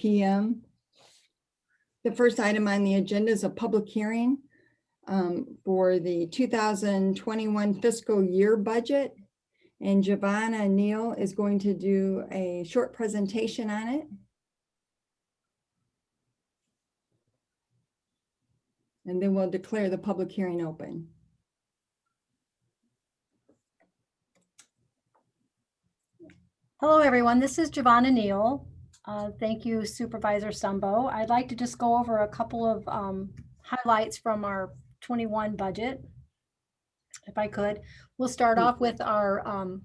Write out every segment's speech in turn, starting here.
p.m. The first item on the agenda is a public hearing for the 2021 fiscal year budget. And Giovanna Neal is going to do a short presentation on it. And then we'll declare the public hearing open. Hello, everyone. This is Giovanna Neal. Thank you, Supervisor Stumbo. I'd like to just go over a couple of highlights from our 21 budget, if I could. We'll start off with our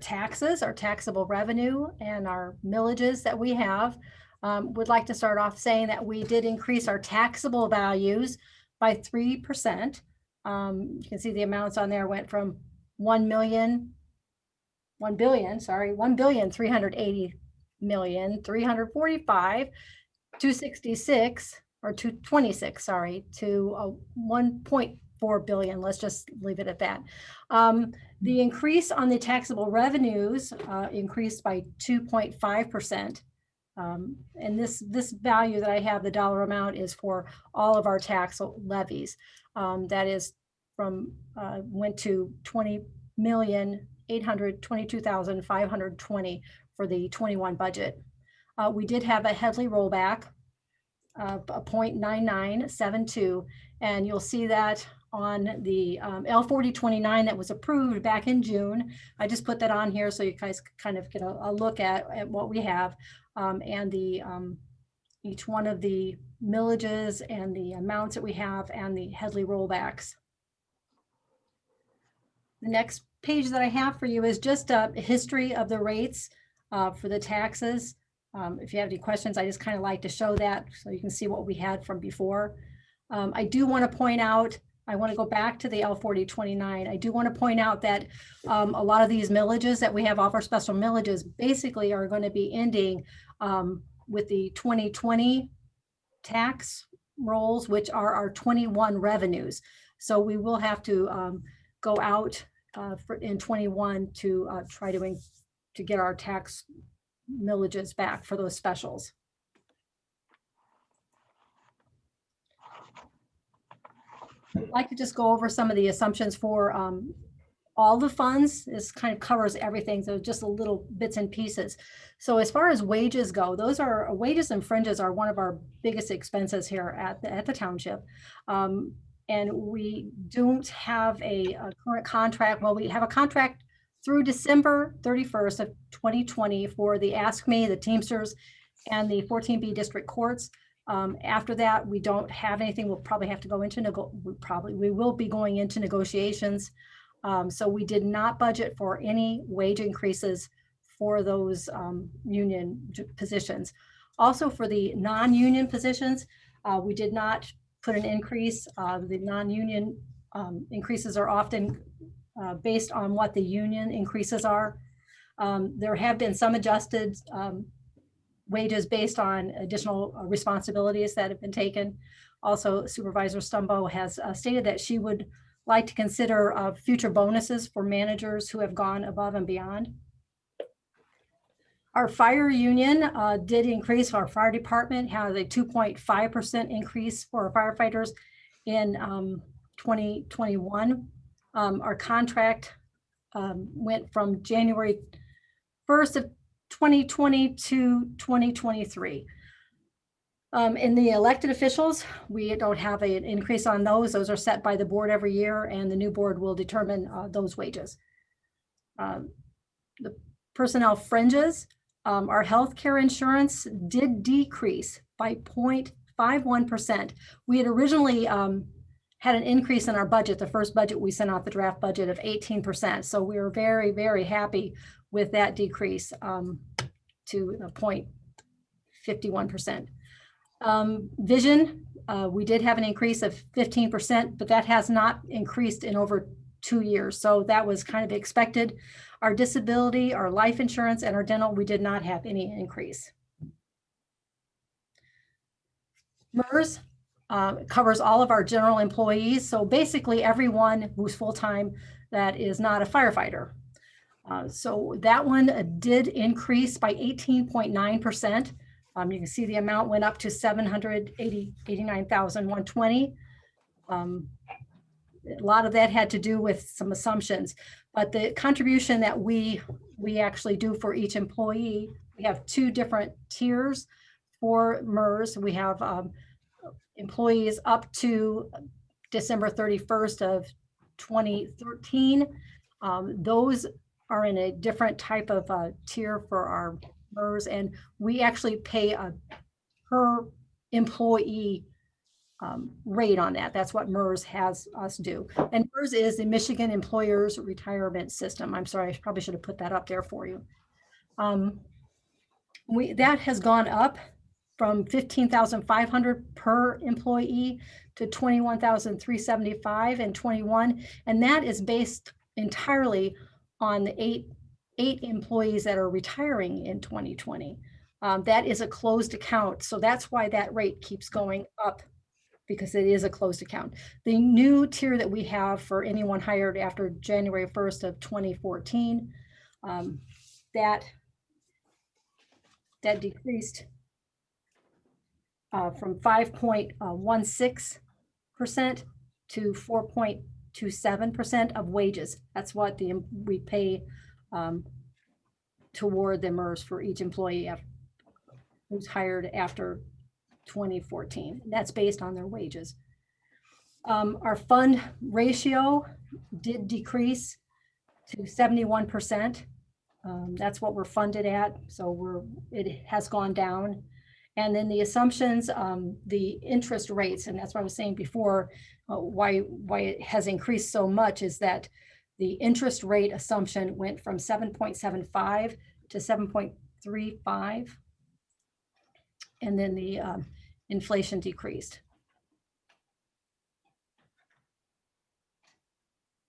taxes, our taxable revenue, and our millages that we have. Would like to start off saying that we did increase our taxable values by 3%. You can see the amounts on there went from 1,380,345 266 or 226, sorry, to 1.4 billion. Let's just leave it at that. The increase on the taxable revenues increased by 2.5%. And this value that I have, the dollar amount, is for all of our tax levies. That is from went to 20,822,520 for the 21 budget. We did have a Headley rollback of 0.9972, and you'll see that on the L4029 that was approved back in June. I just put that on here so you guys kind of get a look at what we have, and the each one of the millages and the amounts that we have and the Headley rollbacks. The next page that I have for you is just a history of the rates for the taxes. If you have any questions, I just kind of like to show that so you can see what we had from before. I do want to point out, I want to go back to the L4029. I do want to point out that a lot of these millages that we have off our special millages basically are going to be ending with the 2020 tax rolls, which are our 21 revenues. So we will have to go out in 21 to try to get our tax millages back for those specials. I'd like to just go over some of the assumptions for all the funds. This kind of covers everything, so just a little bits and pieces. So as far as wages go, those are wages and fringes are one of our biggest expenses here at the township. And we don't have a current contract. Well, we have a contract through December 31st of 2020 for the Ask Me, the Teamsters, and the 14B district courts. After that, we don't have anything. We'll probably have to go into we will be going into negotiations. So we did not budget for any wage increases for those union positions. Also for the non-union positions, we did not put an increase. The non-union increases are often based on what the union increases are. There have been some adjusted wages based on additional responsibilities that have been taken. Also, Supervisor Stumbo has stated that she would like to consider future bonuses for managers who have gone above and beyond. Our fire union did increase. Our fire department has a 2.5% increase for our firefighters in 2021. Our contract went from January 1st of 2020 to 2023. In the elected officials, we don't have an increase on those. Those are set by the board every year, and the new board will determine those wages. The personnel fringes, our healthcare insurance did decrease by 0.51%. We had originally had an increase in our budget. The first budget we sent out, the draft budget of 18%. So we were very, very happy with that decrease to 0.51%. Vision, we did have an increase of 15%, but that has not increased in over 2 years. So that was kind of expected. Our disability, our life insurance, and our dental, we did not have any increase. MERS covers all of our general employees. So basically everyone who's full-time that is not a firefighter. So that one did increase by 18.9%. You can see the amount went up to 789,120. A lot of that had to do with some assumptions, but the contribution that we actually do for each employee, we have two different tiers for MERS. We have employees up to December 31st of 2013. Those are in a different type of tier for our MERS, and we actually pay a per employee rate on that. That's what MERS has us do. And MERS is the Michigan Employers Retirement System. I'm sorry, I probably should have put that up there for you. That has gone up from 15,500 per employee to 21,375 and 21. And that is based entirely on the eight employees that are retiring in 2020. That is a closed account. So that's why that rate keeps going up, because it is a closed account. The new tier that we have for anyone hired after January 1st of 2014, that decreased from 5.16% to 4.27% of wages. That's what we pay toward the MERS for each employee who's hired after 2014. That's based on their wages. Our fund ratio did decrease to 71%. That's what we're funded at. So it has gone down. And then the assumptions, the interest rates, and that's what I was saying before, why it has increased so much is that the interest rate assumption went from 7.75 to 7.35. And then the inflation decreased.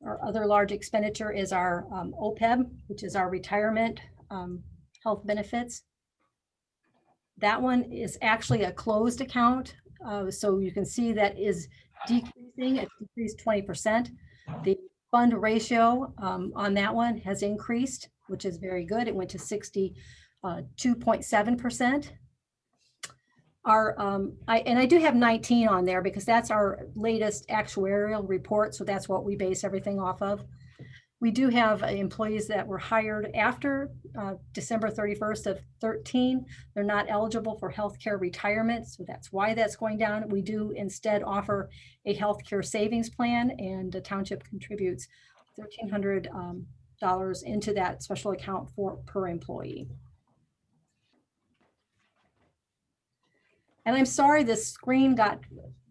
Our other large expenditure is our OPEB, which is our retirement health benefits. That one is actually a closed account. So you can see that is decreasing. It decreased 20%. The fund ratio on that one has increased, which is very good. It went to 62.7%. I do have 19 on there because that's our latest actuarial report. So that's what we base everything off of. We do have employees that were hired after December 31st of 13. They're not eligible for healthcare retirement. So that's why that's going down. We do instead offer a healthcare savings plan, and the township contributes $1,300 into that special account per employee. And I'm sorry, this screen got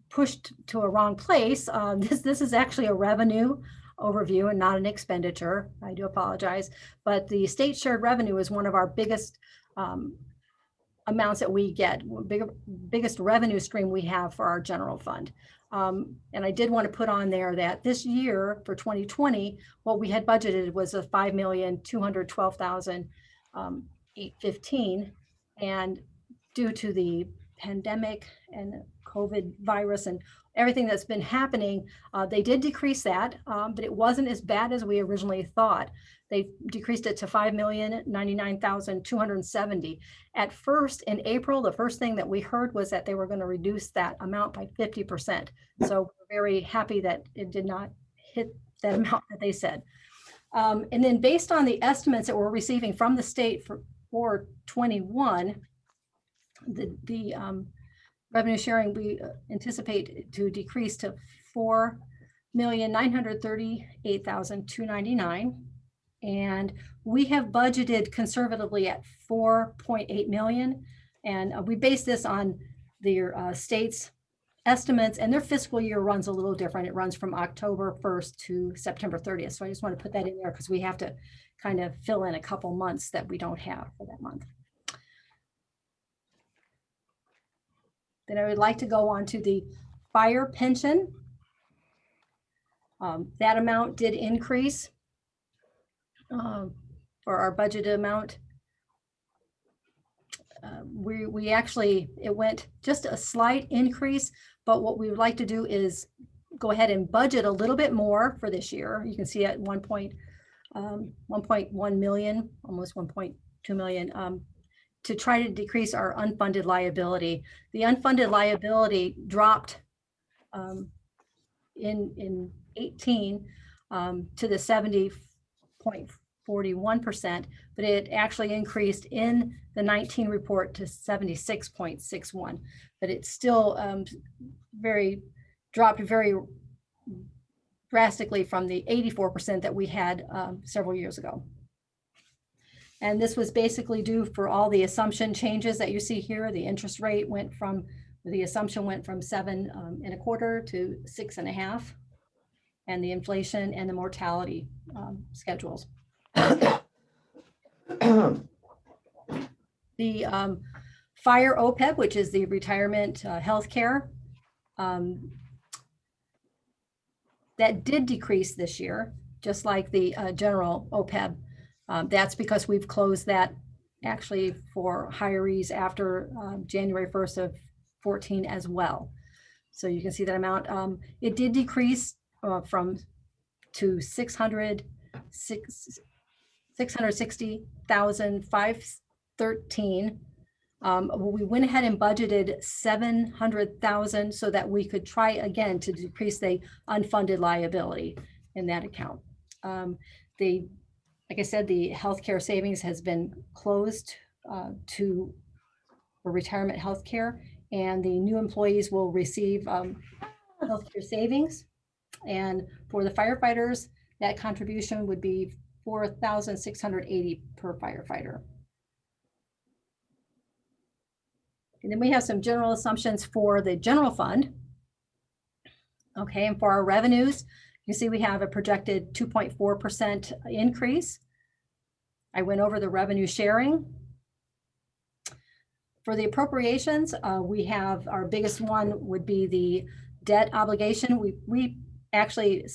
pushed to a wrong place. This is actually a revenue overview and not an expenditure. I do apologize, but the state shared revenue is one of our biggest amounts that we get, biggest revenue stream we have for our general fund. And I did want to put on there that this year for 2020, what we had budgeted was a $5,212,815, and due to the pandemic and COVID virus and everything that's been happening, they did decrease that, but it wasn't as bad as we originally thought. They decreased it to $5,099,270. At first, in April, the first thing that we heard was that they were going to reduce that amount by 50%. So we're very happy that it did not hit that amount that they said. And then based on the estimates that we're receiving from the state for 21, the revenue sharing we anticipate to decrease to $4,938,299, and we have budgeted conservatively at $4.8 million, and we base this on their state's estimates, and their fiscal year runs a little different. It runs from October 1st to September 30th. So I just want to put that in there because we have to kind of fill in a couple months that we don't have for that month. Then I would like to go on to the fire pension. That amount did increase for our budgeted amount. We actually, it went just a slight increase, but what we would like to do is go ahead and budget a little bit more for this year. You can see at 1.1 1.1 million, almost 1.2 million, to try to decrease our unfunded liability. The unfunded liability dropped in 18 to the 70.41%, but it actually increased in the 19 report to 76.61. But it's still dropped very drastically from the 84% that we had several years ago. And this was basically due for all the assumption changes that you see here. The interest rate the assumption went from 7.25 to 6.5, and the inflation and the mortality schedules. The fire OPEB, which is the retirement health care, that did decrease this year, just like the general OPEB. That's because we've closed that actually for hirees after January 1st of 14 as well. So you can see that amount. It did decrease to 660,513. We went ahead and budgeted 700,000 so that we could try again to decrease the unfunded liability in that account. Like I said, the healthcare savings has been closed for retirement healthcare, and the new employees will receive healthcare savings. And for the firefighters, that contribution would be $4,680 per firefighter. And then we have some general assumptions for the general fund. Okay, and for our revenues, you see we have a projected 2.4% increase. I went over the revenue sharing. For the appropriations, we have our biggest one would be the debt obligation. We actually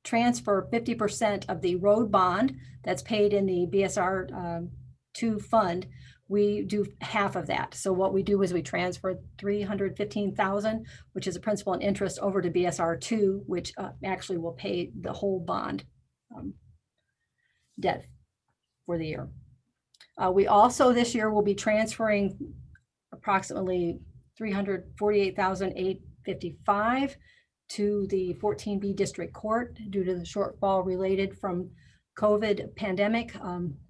transfer 50% of the road bond that's paid in the BSR 2 fund. We do half of that. So what we do is we transfer 315,000, which is a principal and interest, over to BSR 2, which actually will pay the whole bond debt for the year. We also this year will be transferring approximately 348,855 to the 14B District Court due to the shortfall related from COVID pandemic.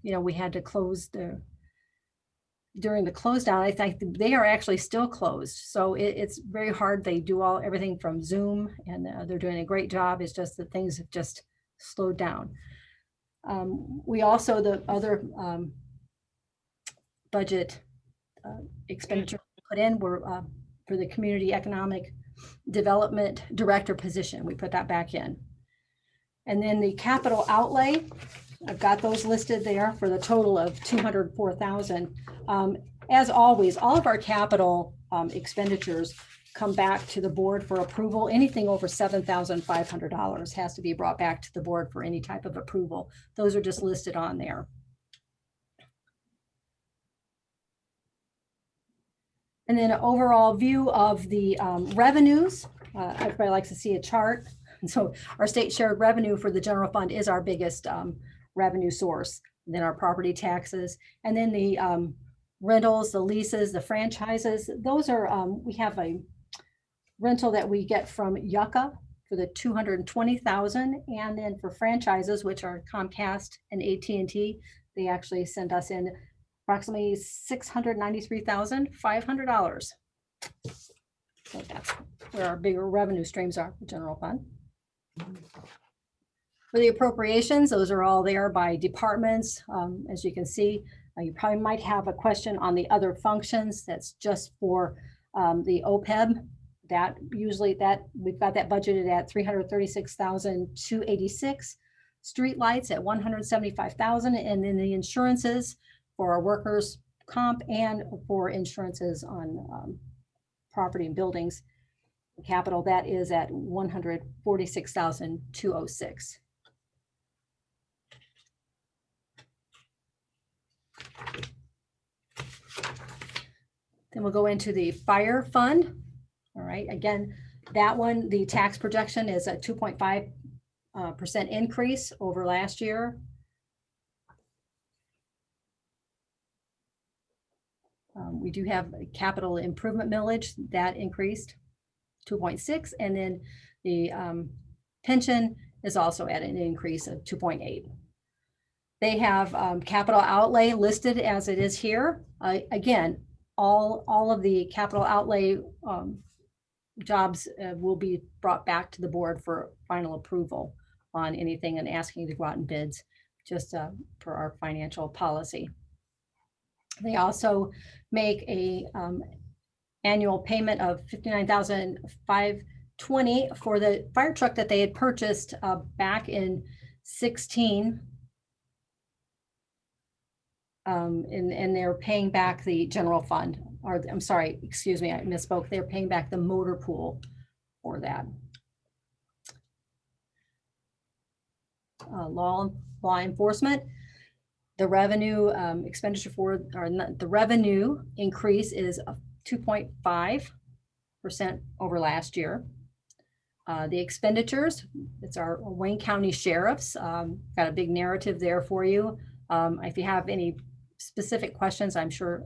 We had to close during the close down. I think they are actually still closed. So it's very hard. They do everything from Zoom, and they're doing a great job. It's just that things have just slowed down. We also, the other budget expenditure put in were for the Community Economic Development Director position. We put that back in. And then the capital outlay, I've got those listed there for the total of 204,000. As always, all of our capital expenditures come back to the board for approval. Anything over $7,500 has to be brought back to the board for any type of approval. Those are just listed on there. And then an overall view of the revenues. Everybody likes to see a chart. And so our state shared revenue for the general fund is our biggest revenue source. And then our property taxes, and then the rentals, the leases, the franchises. Those are, we have a rental that we get from Yucca for the 220,000, and then for franchises, which are Comcast and AT&T, they actually send us in approximately $693,500. So that's where our bigger revenue streams are, the general fund. For the appropriations, those are all there by departments. As you can see, you probably might have a question on the other functions. That's just for the OPEB. That usually we've got that budgeted at 336,286. Street lights at 175,000, and then the insurances for our workers' comp and for insurances on property and buildings. The capital, that is at 146,206. Then we'll go into the fire fund. All right, again, that one, the tax projection is at 2.5 percent increase over last year. We do have a capital improvement millage that increased 2.6, and then the pension is also at an increase of 2.8. They have capital outlay listed as it is here. Again, all of the capital outlay jobs will be brought back to the board for final approval on anything and asking to go out in bids, just for our financial policy. They also make a annual payment of $59,520 for the fire truck that they had purchased back in 16. And they're paying back the general fund, or I'm sorry, excuse me, I misspoke. They're paying back the motor pool for that. Law enforcement, the revenue expenditure for, or not, the revenue increase is 2.5% over last year. The expenditures, it's our Wayne County sheriffs. Got a big narrative there for you. If you have any specific questions, I'm sure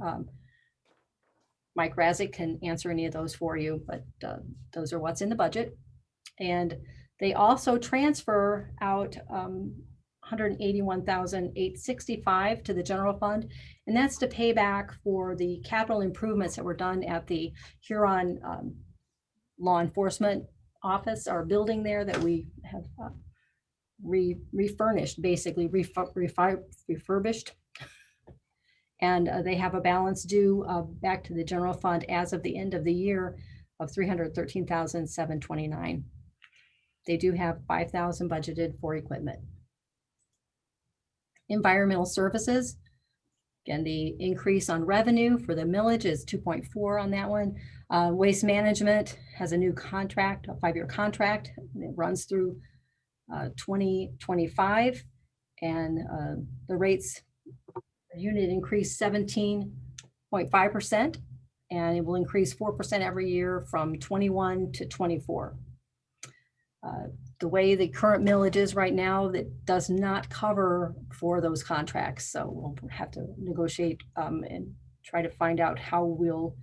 Mike Razik can answer any of those for you, but those are what's in the budget. And they also transfer out $181,865 to the general fund, and that's to pay back for the capital improvements that were done at the Huron law enforcement office, our building there that we have refurnished, basically refurbished. And they have a balance due back to the general fund as of the end of the year of $313,729. They do have $5,000 budgeted for equipment. Environmental services, again, the increase on revenue for the millage is 2.4 on that one. Waste management has a new contract, a 5-year contract. It runs through 2025, and the rates per unit increased 17.5%, and it will increase 4% every year from 21 to 24. The way the current millage is right now, that does not cover for those contracts. So we'll have to negotiate and try to find out how we'll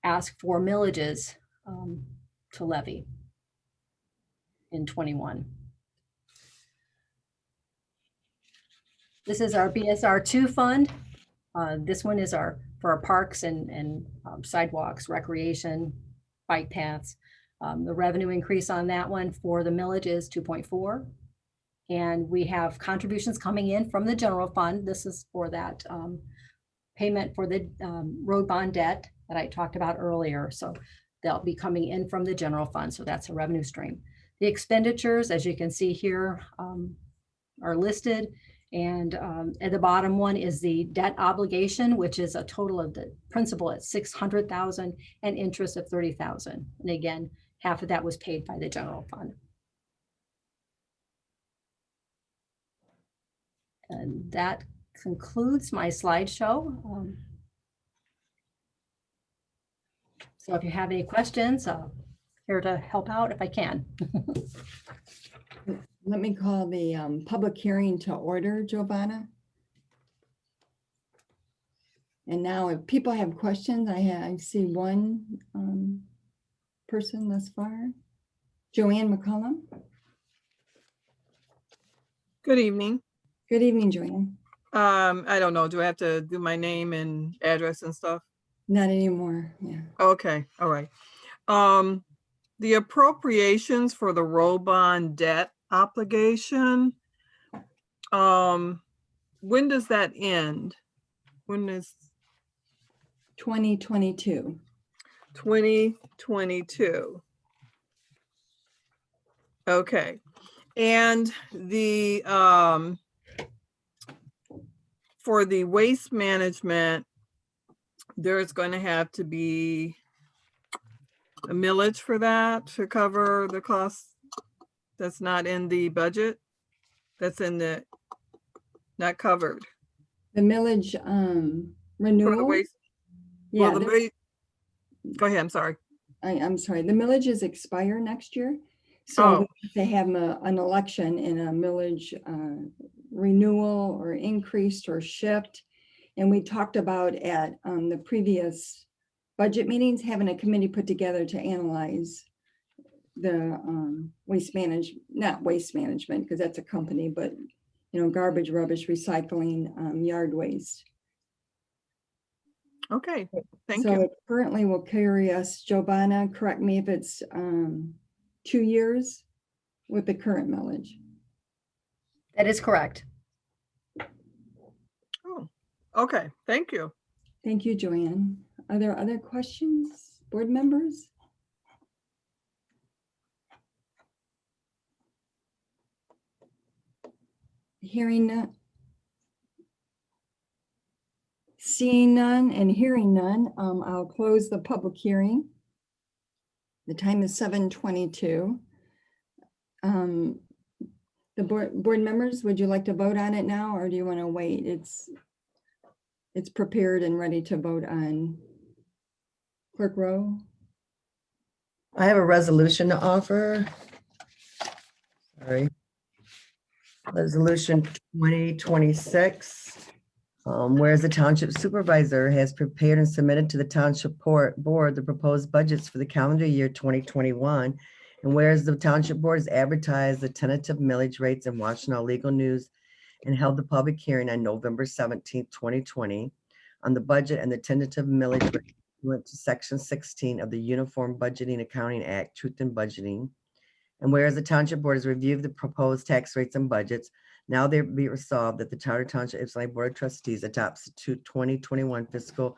ask for millages to levy in 21. This is our BSR2 fund. This one is for our parks and sidewalks, recreation, bike paths. The revenue increase on that one for the millage is 2.4. And we have contributions coming in from the general fund. This is for that payment for the road bond debt that I talked about earlier. So they'll be coming in from the general fund. So that's a revenue stream. The expenditures, as you can see here, are listed. And at the bottom one is the debt obligation, which is a total of the principal at $600,000 and interest of $30,000. And again, half of that was paid by the general fund. And that concludes my slideshow. So if you have any questions, here to help out if I can. Let me call the public hearing to order, Giovanna. And now if people have questions, I see one person thus far. Joanne McCullum. Good evening. Good evening, Joanne. I don't know, do I have to do my name and address and stuff? Not anymore, yeah. Okay, all right. The appropriations for the road bond debt obligation, when does that end? When is 2022. 2022? Okay, and the for the waste management, there's going to have to be a millage for that to cover the costs. That's not in the budget. That's in the, not covered. The millage For the renewal. waste. Yeah, Well, go ahead, I'm sorry. I'm sorry, the millages expire next year. So Oh. we have to have an election in a millage renewal or increased or shift. And we talked about at the previous budget meetings, having a committee put together to analyze the not waste management, because that's a company, but garbage, rubbish, recycling, yard waste. Okay, thank So you. it currently will carry us, Giovanna, correct me if it's 2 years with the current millage. That is correct. Oh, okay, thank you. Thank you, Joanne. Are there other questions, board members? Hearing none. Seeing none and hearing none, I'll close the public hearing. The time is 7:22. The board members, would you like to vote on it now, or do you want to wait? It's prepared and ready to vote on. Clerk Rowe? I have a resolution to offer. Sorry. Resolution 2026. Whereas the township supervisor has prepared and submitted to the township board the proposed budgets for the calendar year 2021. And whereas the township board has advertised the tentative millage rates in Washtenaw Legal News and held the public hearing on November 17th, 2020 on the budget and the tentative millage rate went to section 16 of the Uniform Budgeting Accounting Act, Truth in Budgeting. And whereas the township board has reviewed the proposed tax rates and budgets, now there be resolved that the Township Ypsilanti Board of Trustees adopts the 2021 fiscal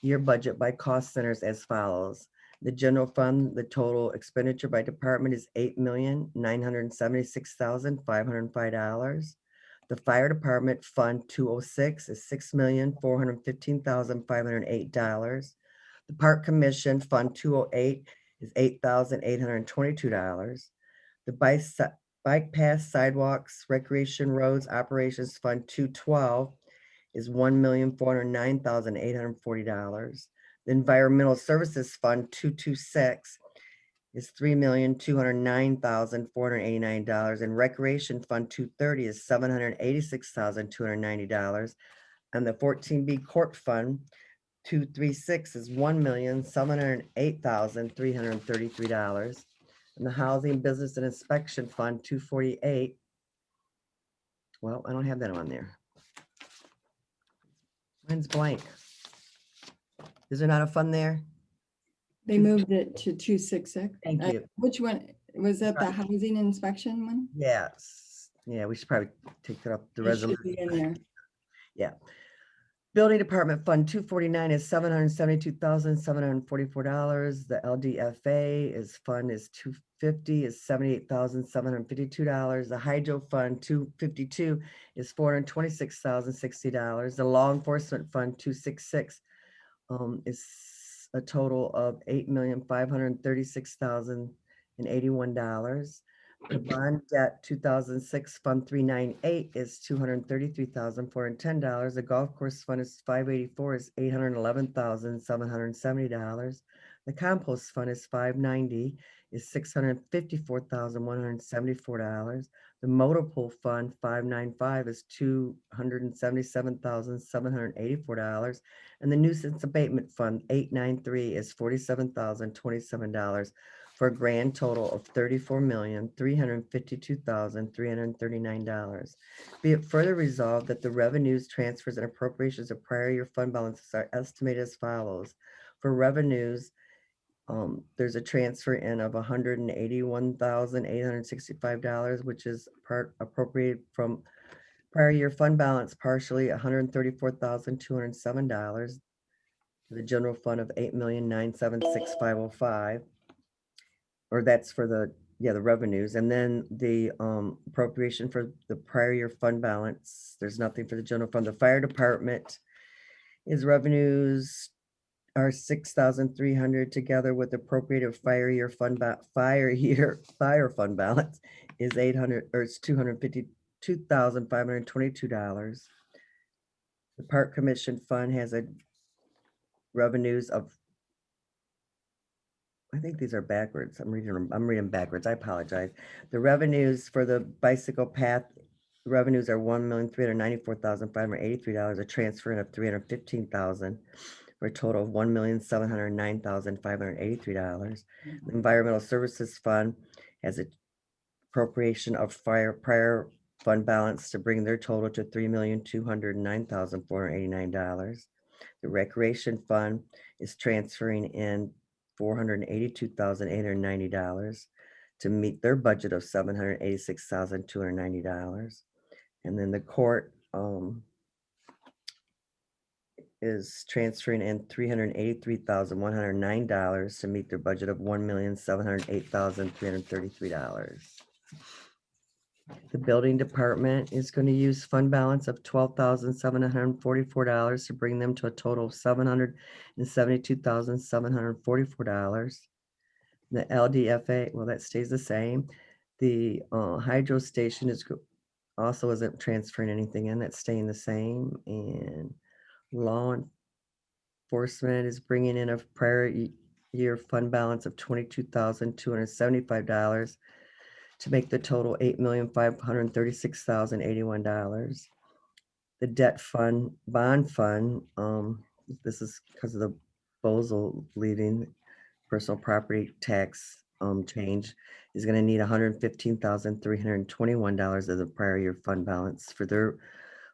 year budget by cost centers as follows. The general fund, the total expenditure by department is $8,976,505. The fire department fund 206 is $6,415,508. The park commission fund 208 is $8,822. The bike path sidewalks recreation roads operations fund 212 is $1,409,840. The environmental services fund 226 is $3,209,489, and recreation fund 230 is $786,290. And the 14B court fund 236 is $1,708,333. And the housing business and inspection fund 248. Well, I don't have that on there. Mine's blank. Is there not a fund there? They moved it to 266. Thank you. Which one? Was that the housing inspection one? Yes. Yeah, we should probably take that up the It should be resolution. in there. Yeah. Building Department Fund 249 is $772,744. The LDFA fund is 250 is $78,752. The Hydro Fund 252 is $426,060. The Law Enforcement Fund 266 is a total of $8,536,081. The bond debt 2006 fund 398 is $233,410. The golf course fund is 584 is $811,770. The compost fund is 590 is $654,174. The motor pool fund 595 is $277,784. And the nuisance abatement fund 893 is $47,027. for a grand total of $34,352,339. Be it further resolved that the revenues, transfers, and appropriations of prior year fund balances are estimated as follows. For revenues, there's a transfer in of $181,865, which is part appropriated from prior year fund balance, partially $134,207 to the general fund of $8,976,505. Or that's for the revenues. And then the appropriation for the prior year fund balance, there's nothing for the general fund. The fire department is revenues are 6,300 together with appropriated fire fund balance is 800, or it's $252,522. The park commission fund has a revenues of I think these are backwards. I'm reading backwards. I apologize. The revenues for the bicycle path revenues are $1,394,583, a transfer in of $315,000 for a total of $1,709,583. The Environmental Services Fund has a appropriation of prior fund balance to bring their total to $3,209,489. The Recreation Fund is transferring in $482,890 to meet their budget of $786,290. And then the court is transferring in $383,109 to meet their budget of $1,708,333. The building department is going to use fund balance of $12,744 to bring them to a total of $772,744. The LDFA, well, that stays the same. The hydro station also isn't transferring anything in, that's staying the same. And law enforcement is bringing in a prior year fund balance of $22,275 to make the total $8,536,081. The debt fund, bond fund, this is because of the Bozel leaving, personal property tax change, is going to need $115,321 of the prior year fund balance for their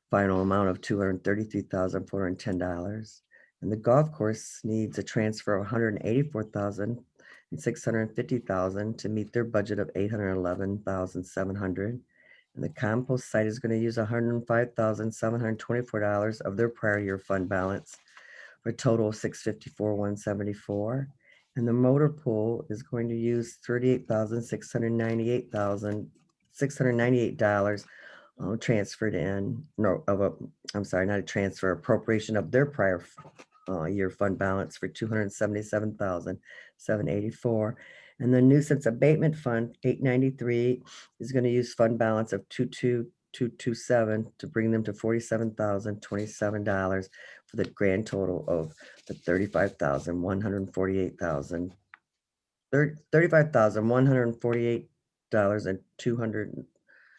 final amount of $233,410. And the golf course needs a transfer of $184,650,000 to meet their budget of $811,700. And the compost site is going to use $105,724 of their prior year fund balance for a total of $654,174. And the motor pool is going to use $38,698 transferred in, not a transfer, appropriation of their prior year fund balance for $277,784. And the nuisance abatement fund, 893, is going to use fund balance of 22227 to bring them to $47,027 for the grand total of the $35,148,200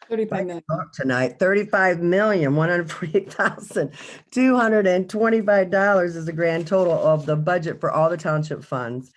35 million. tonight. $35,148,225 is the grand total of the budget for all the township funds.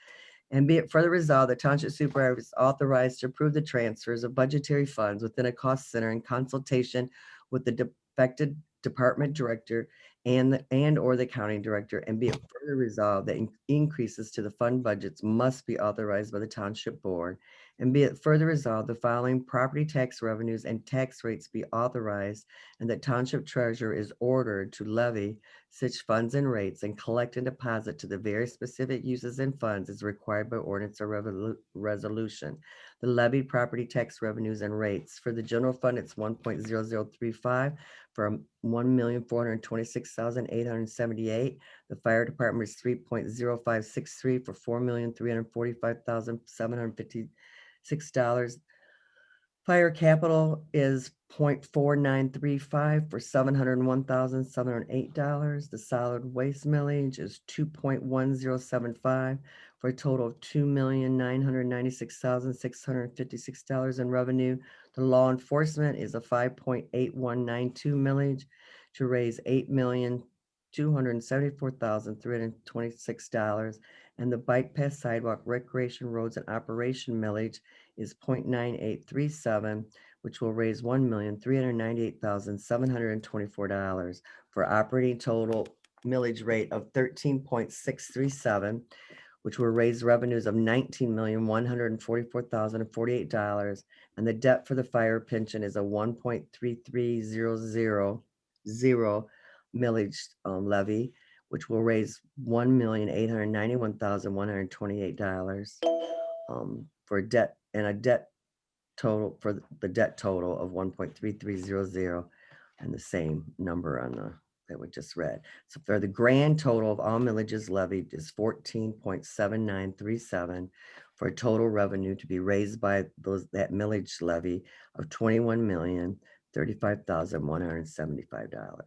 And be it further resolved, the township supervisor is authorized to approve the transfers of budgetary funds within a cost center in consultation with the affected department director and or the county director. And be it further resolved that increases to the fund budgets must be authorized by the township board. And be it further resolved, the following property tax revenues and tax rates be authorized, and that township treasurer is ordered to levy such funds and rates and collect and deposit to the very specific uses and funds as required by ordinance or resolution. The levied property tax revenues and rates for the general fund, it's 1.0035 for $1,426,878. The fire department is 3.0563 for $4,345,756. Fire capital is 0.4935 for $701,708. The solid waste millage is 2.1075 for a total of $2,996,656 in revenue. The law enforcement is a 5.8192 millage to raise $8,274,326. And the bike path, sidewalk, recreation, roads, and operation millage is 0.9837, which will raise $1,398,724 for operating total millage rate of 13.637, which will raise revenues of $19,144,048. And the debt for the fire pension is a 1.3300 millage levy, which will raise $1,891,128 for a debt total for the debt total of 1.3300, and the same number on that we just read. So for the grand total of all millages levied is 14.7937 for a total revenue to be raised by that millage levy of $21,035,175.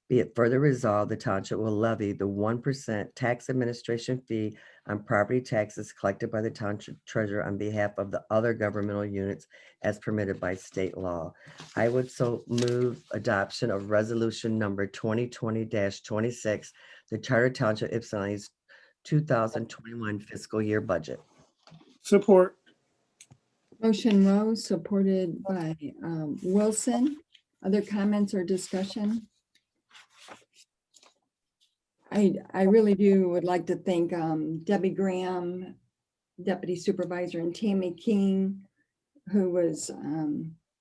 Be it further resolved, the township will levy the 1% tax administration fee on property taxes collected by the township treasurer on behalf of the other governmental units as permitted by state law. I would so move adoption of resolution number 2020-26, the Charter Township Ypsilanti's 2021 fiscal year budget. Support. Motion Rose, supported by Wilson. Other comments or discussion? I really would like to thank Debbie Graham, Deputy Supervisor, and Tammy King, who was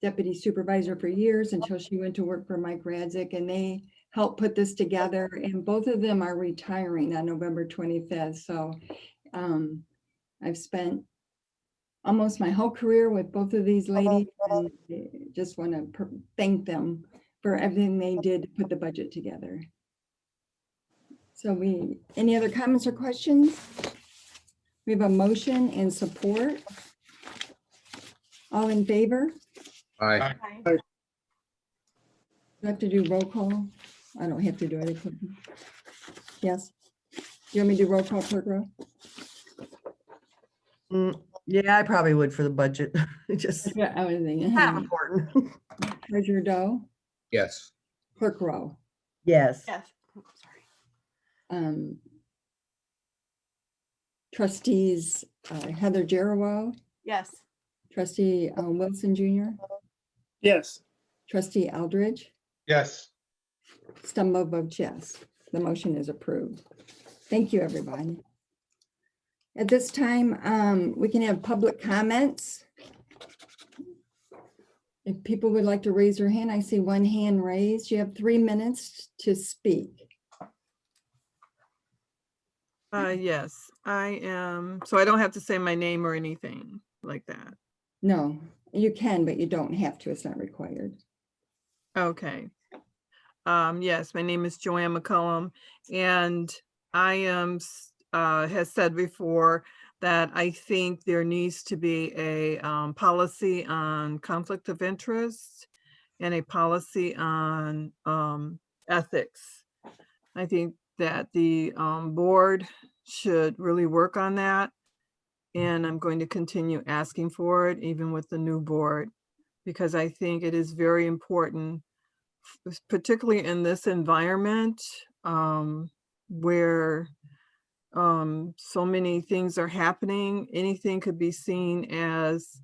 Deputy Supervisor for years until she went to work for Mike Radzik, and they helped put this together. And both of them are retiring on November 25th. So I've spent almost my whole career with both of these ladies, and I just want to thank them for everything they did to put the budget together. So any other comments or questions? We have a motion and support. All in favor? Aye. Do I have to do roll call? I don't have to do it. Yes. You want me to do roll call, Clerk Rowe? Yeah, I probably would for the budget. Just Yeah, I was thinking. kind of important. Treasurer Doe, Yes. Clerk Rowe. Yes. Yes. Oh, sorry. Trustees Heather Jarrow, Yes. Trustee Wilson Jr., Yes. Trustee Eldridge, Yes. Stumbo votes yes. The motion is approved. Thank you, everybody. At this time, we can have public comments. If people would like to raise their hand, I see one hand raised. You have 3 minutes to speak. Yes, I am. So I don't have to say my name or anything like that. No, you can, but you don't have to. It's not required. Okay. Yes, my name is Joanne McCullum, and I am, has said before that I think there needs to be a policy on conflict of interest and a policy on ethics. I think that the board should really work on that. And I'm going to continue asking for it, even with the new board, because I think it is very important, particularly in this environment where so many things are happening. Anything could be seen as,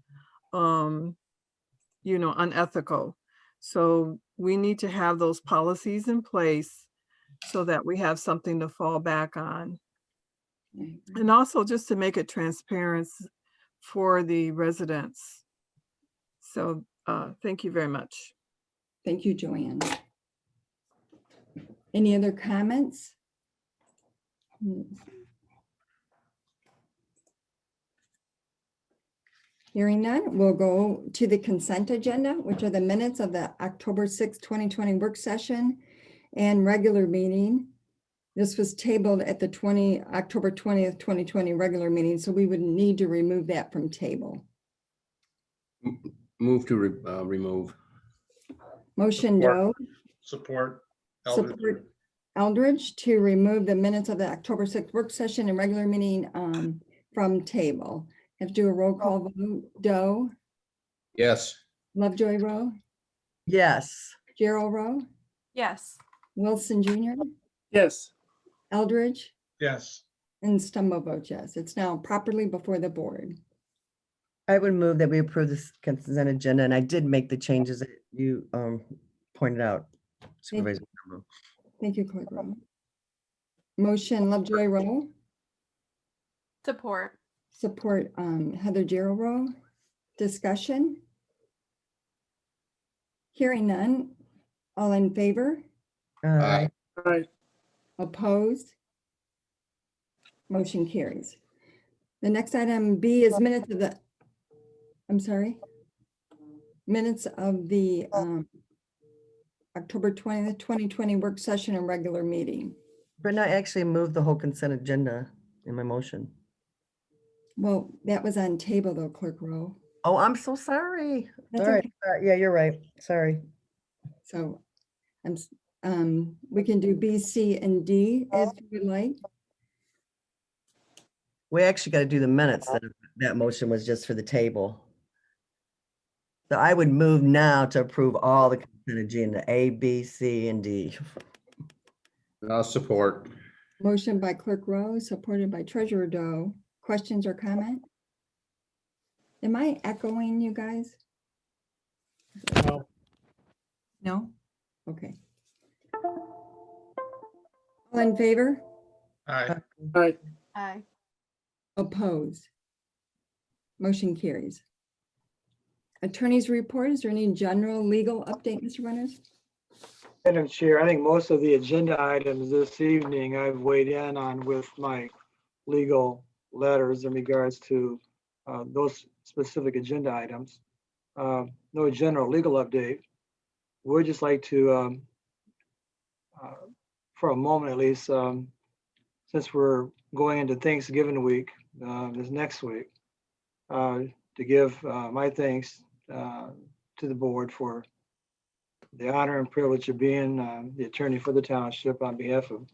unethical. So we need to have those policies in place so that we have something to fall back on. And also just to make it transparent for the residents. So thank you very much. Thank you, Joanne. Any other comments? Hearing none, we'll go to the consent agenda, which are the minutes of the October 6, 2020 work session and regular meeting. This was tabled at the October 20th, 2020 regular meeting, so we would need to remove that from table. Move to remove. Motion Support. Doe, Support. support Eldridge to remove the minutes of the October 6th work session and regular meeting from table. Have to do a roll call vote. Doe, Yes. Lovejoy Rowe, Yes. Gerald Rowe, Yes. Wilson Jr., Yes. Eldridge, Yes. and Stumbo votes yes. It's now properly before the board. I would move that we approve this consent agenda, and I did make the changes that you pointed out. Supervisor Campbell. Thank you, Clerk Rowe. Motion Lovejoy Rowe, Support. support Heather Gerald Rowe. Discussion? Hearing none. All in favor? Aye. Aye. Opposed? Motion carries. The next item B is minutes of the, I'm sorry, minutes of the October 20th, 2020 work session and regular meeting. But I actually moved the whole consent agenda in my motion. Well, that was on table though, Clerk Rowe. Oh, I'm so sorry. That's All right. okay. Yeah, you're right. Sorry. So We can do B, C, and D if you would like. We actually got to do the minutes. That motion was just for the table. So I would move now to approve all the consent agenda, A, B, C, and D. I'll support. Motion by Clerk Rowe, supported by Treasurer Doe. Questions or comment? Am I echoing you guys? No. No? Okay. All in favor? Aye. Aye. Aye. Opposed? Motion carries. Attorney's report, is there any general legal update, Mr. Reynolds? Madam Chair, I think most of the agenda items this evening I've weighed in on with my legal letters in regards to those specific agenda items. No general legal update. We'd just like to, for a moment at least, since we're going into Thanksgiving week, this next week, to give my thanks to the board for the honor and privilege of being the attorney for the township on behalf of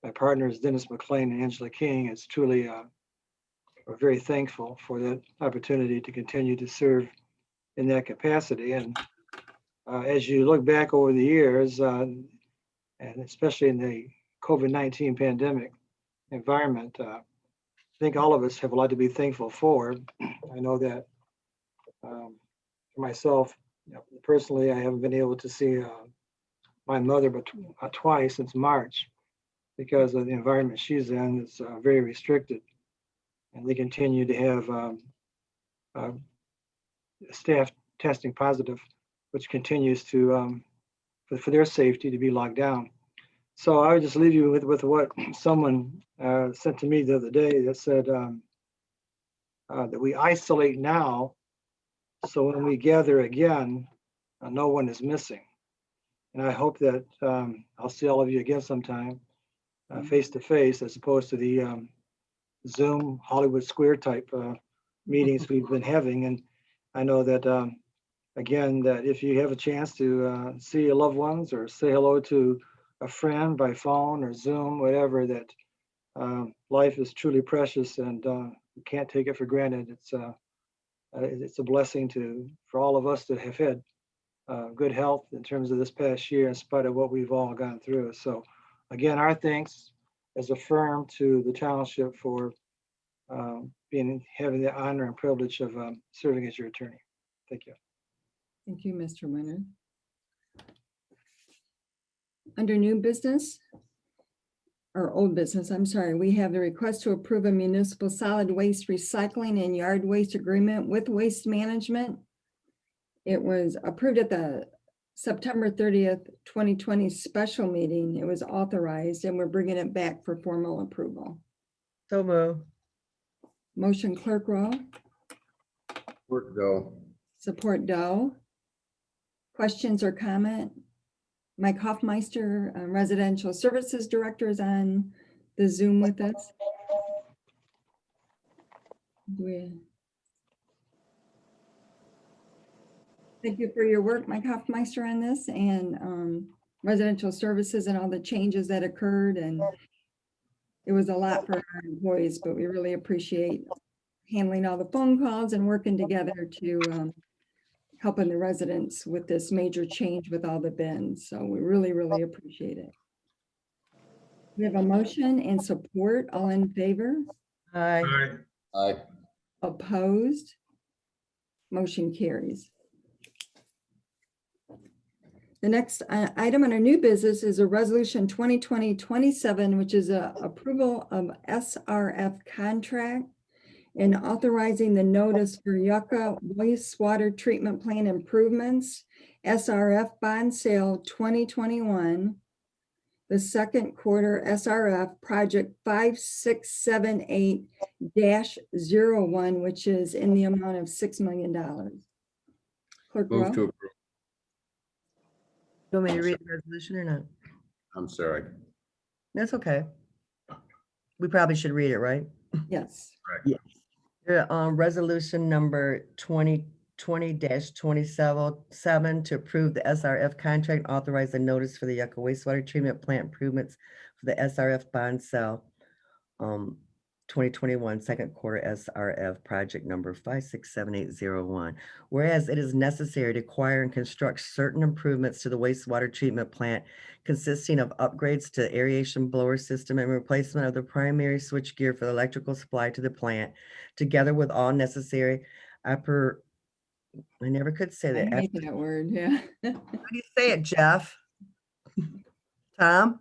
my partners, Dennis McLean and Angela King. It's truly, we're very thankful for that opportunity to continue to serve in that capacity. And as you look back over the years, and especially in the COVID-19 pandemic environment, I think all of us have a lot to be thankful for. I know that for myself, personally, I haven't been able to see my mother but twice since March because of the environment she's in. It's very restricted, and they continue to have staff testing positive, which continues to for their safety to be locked down. So I would just leave you with what someone sent to me the other day that said that we isolate now, so when we gather again, no one is missing. And I hope that I'll see all of you again sometime, face to face, as opposed to the Zoom Hollywood Square type meetings we've been having. And I know that, again, that if you have a chance to see your loved ones or say hello to a friend by phone or Zoom, whatever, that life is truly precious and you can't take it for granted. It's a blessing for all of us to have had good health in terms of this past year in spite of what we've all gone through. So again, our thanks as a firm to the township for having the honor and privilege of serving as your attorney. Thank you. Thank you, Mr. Winter. Under new business, or old business, I'm sorry, we have the request to approve a municipal solid waste recycling and yard waste agreement with Waste Management. It was approved at the September 30th, 2020 special meeting. It was authorized and we're bringing it back for formal approval. So move. Motion Clerk Rowe, Support Doe. support Doe. Questions or comment? Mike Hoffmeister, Residential Services Director, is on the Zoom with us. Thank you for your work, Mike Hoffmeister, on this and residential services and all the changes that occurred. And it was a lot for our employees, but we really appreciate handling all the phone calls and working together to helping the residents with this major change with all the bins. So we really, really appreciate it. We have a motion and support. All in favor? Aye. Aye. Opposed? Motion carries. The next item on our new business is a resolution 2020-27, which is a approval of SRF contract and authorizing the notice for Yucca wastewater treatment plant improvements, SRF bond sale 2021, the second quarter SRF project 5678-01, which is in the amount of $6 million. Clerk Move Rowe? to approve. You want me to read the resolution or not? I'm sorry. That's okay. We probably should read it, right? Yes. Resolution number 2020-27 20-27 to approve the SRF contract, and authorize a notice for the Yucca wastewater treatment plant improvements for the SRF bond cell. 2021 second quarter SRF project number 567801. Whereas it is necessary to acquire and construct certain improvements to the wastewater treatment plant consisting of upgrades to the aeration blower system and replacement of the primary switchgear for the electrical supply to the plant, together with all necessary I never could say I that. hate that word, yeah. How do you say it, Jeff? Tom?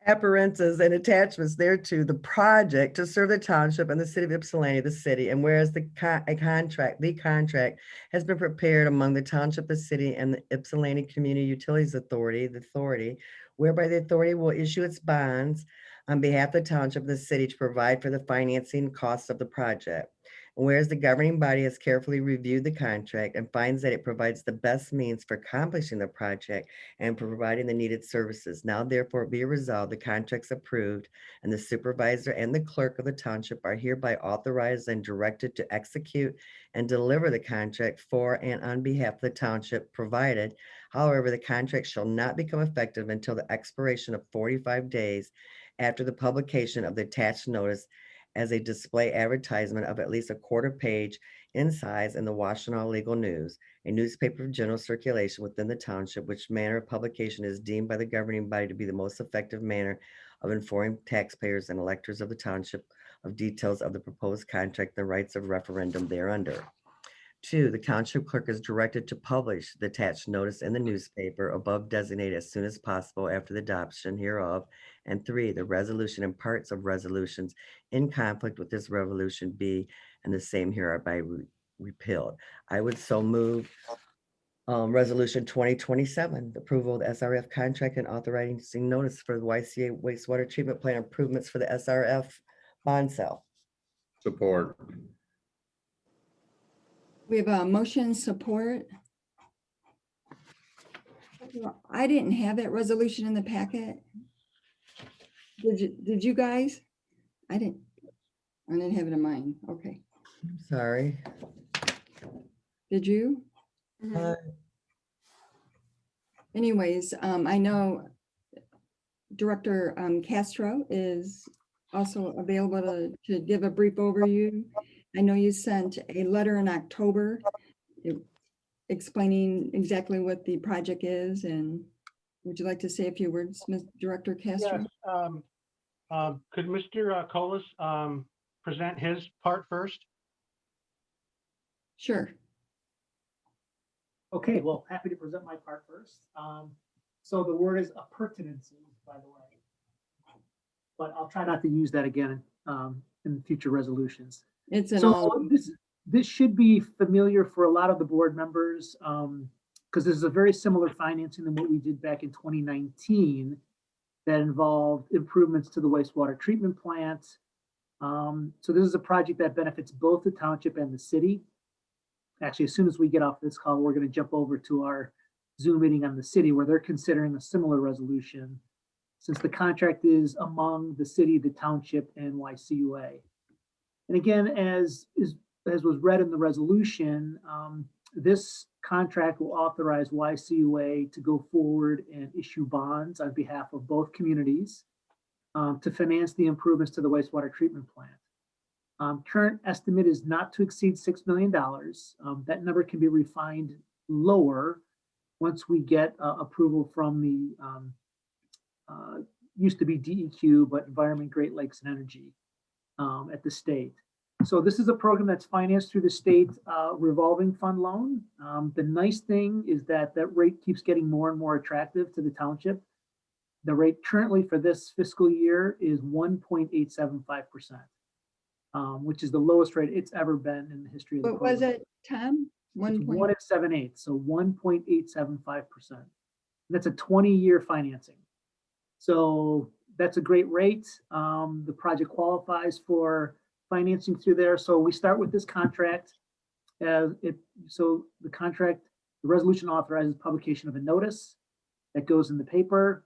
Appurtenances and attachments thereto the project to serve the township and the city of Ypsilanti, the city. And whereas the contract has been prepared among the township, the city, and the Ypsilanti Community Utilities Authority, the authority, whereby the authority will issue its bonds on behalf of the township and the city to provide for the financing costs of the project. And whereas the governing body has carefully reviewed the contract and finds that it provides the best means for accomplishing the project and providing the needed services. Now therefore be resolved, the contracts approved, and the supervisor and the clerk of the township are hereby authorized and directed to execute and deliver the contract for and on behalf of the township, provided, however, the contract shall not become effective until the expiration of 45 days after the publication of the attached notice as a display advertisement of at least a quarter page in size in the Washtenaw Legal News, a newspaper of general circulation within the township, which manner of publication is deemed by the governing body to be the most effective manner of informing taxpayers and electors of the township of details of the proposed contract and rights of referendum thereunder. 2, the township clerk is directed to publish the attached notice in the newspaper above designated as soon as possible after the adoption hereof. And 3, the resolution and parts of resolutions in conflict with this resolution be and the same hereby repealed. I would so move resolution 2027, the approval of the SRF contract and authorizing notice for the YCA wastewater treatment plant improvements for the SRF bond cell. Support. We have a motion support. I didn't have that resolution in the packet. Did you guys? I didn't have it in mine. Okay. Sorry. Did you? Anyways, I know Director Castro is also available to give a brief overview. I know you sent a letter in October explaining exactly what the project is, and would you like to say a few words, Ms. Director Castro? Yes. Could Mr. Colas present his part first? Sure. Okay, well, happy to present my part first. So the word is appurtenances, by the way. But I'll try not to use that again in future resolutions. It's an So all. this should be familiar for a lot of the board members because this is a very similar financing than what we did back in 2019 that involved improvements to the wastewater treatment plant. So this is a project that benefits both the township and the city. Actually, as soon as we get off this call, we're going to jump over to our Zoom meeting on the city where they're considering a similar resolution since the contract is among the city, the township, and YCUA. And again, as was read in the resolution, this contract will authorize YCUA to go forward and issue bonds on behalf of both communities to finance the improvements to the wastewater treatment plant. Current estimate is not to exceed $6 million. That number can be refined lower once we get approval from the used to be DEQ, but Environment, Great Lakes and Energy at the state. So this is a program that's financed through the state revolving fund loan. The nice thing is that that rate keeps getting more and more attractive to the township. The rate currently for this fiscal year is 1.875%, which is the lowest rate it's ever been in the history of the What program. was it, Tom? It's 1 1.78, so 1.875%. That's a 20-year financing. So that's a great rate. The project qualifies for financing through there. So we start with this contract. So the contract, the resolution authorizes publication of a notice that goes in the paper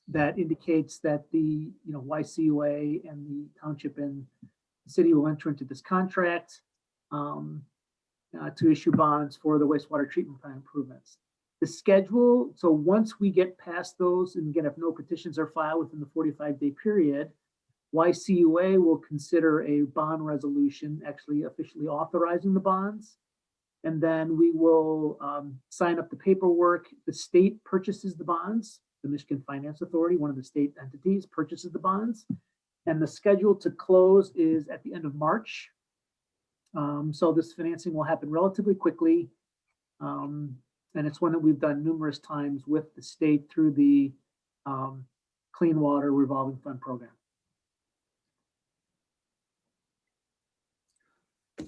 that indicates that the YCUA and the township and the city will enter into this contract. to issue bonds for the wastewater treatment plant improvements. The schedule, so once we get past those, and again, if no petitions are filed within the 45-day period, YCUA will consider a bond resolution actually officially authorizing the bonds. And then we will sign up the paperwork. The state purchases the bonds. The Michigan Finance Authority, one of the state entities, purchases the bonds. And the schedule to close is at the end of March. So this financing will happen relatively quickly. And it's one that we've done numerous times with the state through the Clean Water Revolving Fund Program.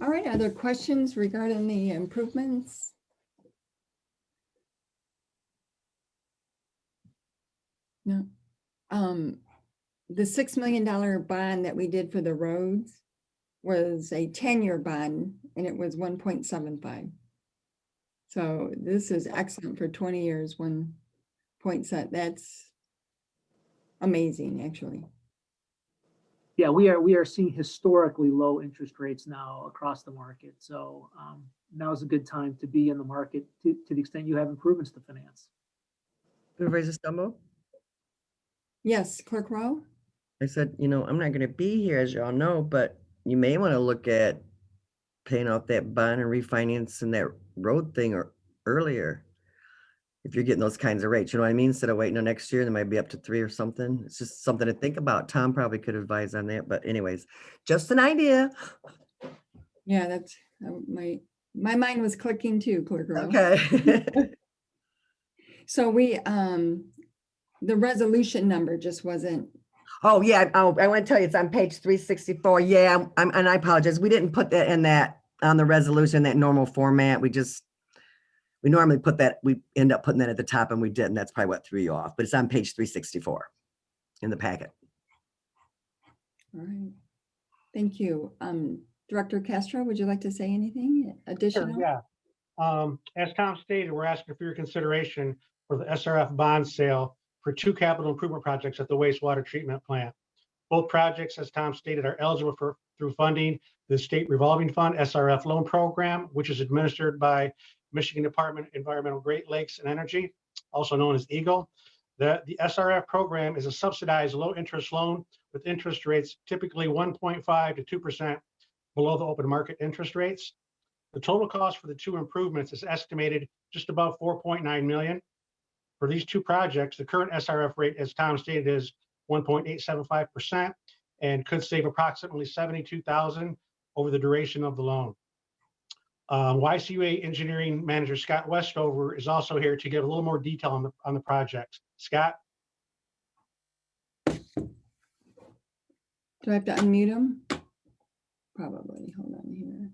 All right, other questions regarding the improvements? No. The $6 million bond that we did for the roads was a 10-year bond, and it was 1.75. So this is excellent for 20 years, 1.7. That's amazing, actually. Yeah, we are seeing historically low interest rates now across the market. So now is a good time to be in the market to the extent you have improvements to finance. Supervisor Stumbo? Yes, Clerk Rowe? I said, I'm not going to be here, as y'all know, but you may want to look at paying off that bond and refinancing that road thing or earlier. If you're getting those kinds of rates, you know what I mean? Instead of waiting till next year, they might be up to 3 or something. It's just something to think about. Tom probably could advise on that, but anyways, just an idea. Yeah, that's my mind was clicking too, Clerk Rowe. Okay. So we, the resolution number just wasn't. Oh, yeah. I want to tell you, it's on page 364. Yeah, and I apologize. We didn't put that in that on the resolution, that normal format. We normally put that, we end up putting that at the top, and we didn't. That's probably what threw you off, but it's on page 364 in the packet. All right. Thank you. Director Castro, would you like to say anything additional? Sure, yeah. As Tom stated, we're asking for your consideration for the SRF bond sale for 2 capital improvement projects at the wastewater treatment plant. Both projects, as Tom stated, are eligible through funding the State Revolving Fund SRF loan program, which is administered by Michigan Department of Environmental, Great Lakes and Energy, also known as EGLE. The SRF program is a subsidized low interest loan with interest rates typically 1.5 to 2% below the open market interest rates. The total cost for the 2 improvements is estimated just above $4.9 million. For these 2 projects, the current SRF rate, as Tom stated, is 1.875% and could save approximately $72,000 over the duration of the loan. YCUA Engineering Manager Scott Westover is also here to give a little more detail on the project. Scott? Do I have to unmute him? Probably. Hold on here.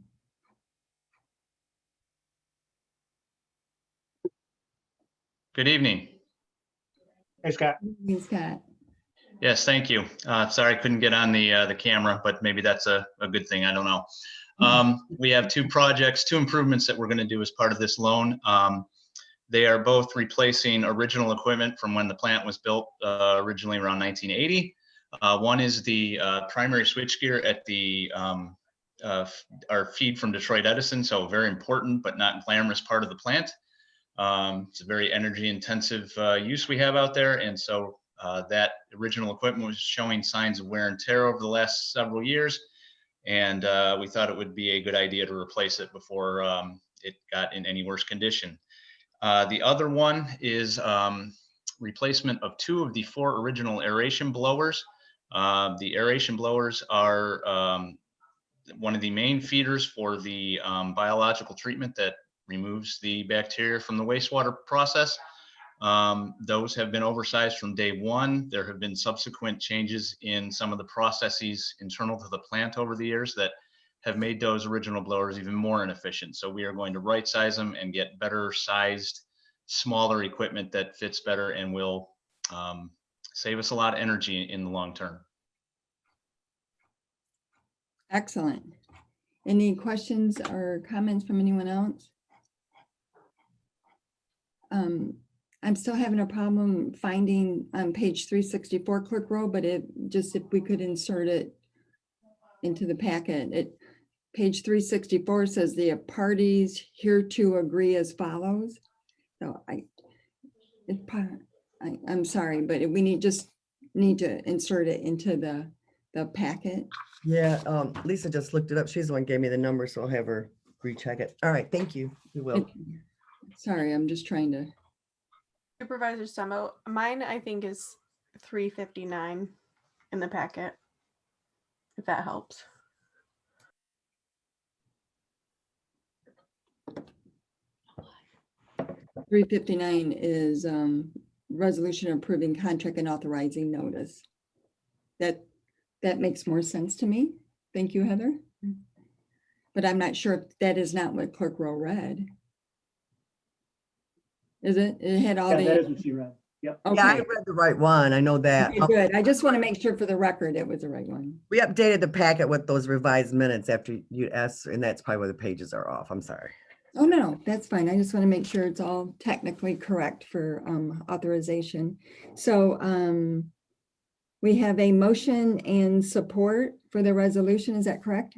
Good evening. Hey, Scott. Hey, Scott. Yes, thank you. Sorry I couldn't get on the camera, but maybe that's a good thing. I don't know. We have 2 projects, 2 improvements that we're going to do as part of this loan. They are both replacing original equipment from when the plant was built originally around 1980. One is the primary switchgear at the our feed from Detroit Edison, so very important but not glamorous part of the plant. It's a very energy intensive use we have out there, and so that original equipment was showing signs of wear and tear over the last several years, and we thought it would be a good idea to replace it before it got in any worse condition. The other one is replacement of 2 of the 4 original aeration blowers. The aeration blowers are one of the main feeders for the biological treatment that removes the bacteria from the wastewater process. Those have been oversized from day one. There have been subsequent changes in some of the processes internal to the plant over the years that have made those original blowers even more inefficient. So we are going to right size them and get better sized, smaller equipment that fits better and will save us a lot of energy in the long term. Excellent. Any questions or comments from anyone else? I'm still having a problem finding on page 364 Clerk Rowe, but if we could insert it into the packet. page 364 says the parties here to agree as follows. So I'm sorry, but we need to insert it into the packet. Yeah, Lisa just looked it up. She's the one who gave me the number, so I'll have her recheck it. All right, thank you. We will. Sorry, I'm just trying to, Supervisor Semo, mine I think is 359 in the packet, if that helps. .359 is resolution approving contract and authorizing notice. That makes more sense to me. Thank you, Heather. But I'm not sure if that is not what Clerk Rowe read. Is it? It had all Yeah, that is the, what she read. Yep. Yeah, I okay. read the right one. I know that. Okay, good. I just want to make sure for the record it was the right one. We updated the packet with those revised minutes after you asked, and that's probably where the pages are off. I'm sorry. Oh, no, that's fine. I just want to make sure it's all technically correct for authorization. So we have a motion and support for the resolution. Is that correct?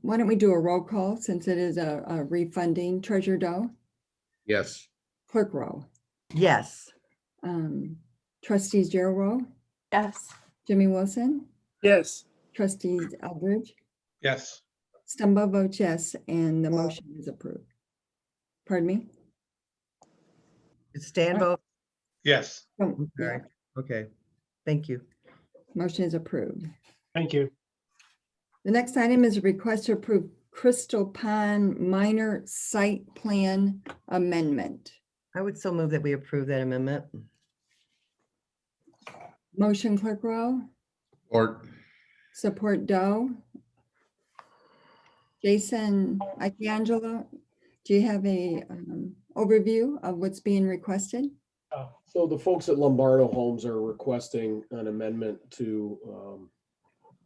Why don't we do a roll call since it is a refunding? Treasurer Doe, Yes. Clerk Rowe, Yes. Trustees Gerald Rowe, Yes. Jimmy Wilson, Yes. Trustees Eldridge, Yes. Stumba votes yes, and the motion is approved. Pardon me? Stan vote? Yes. Oh, All yeah, right. Okay. Thank you. motion is approved. Thank you. The next item is a request to approve Crystal Pond minor site plan amendment. I would so move that we approve that amendment. Motion Clerk Rowe, Or, support Doe. Jason Angelo, do you have a overview of what's being requested? So the folks at Lombardo Homes are requesting an amendment to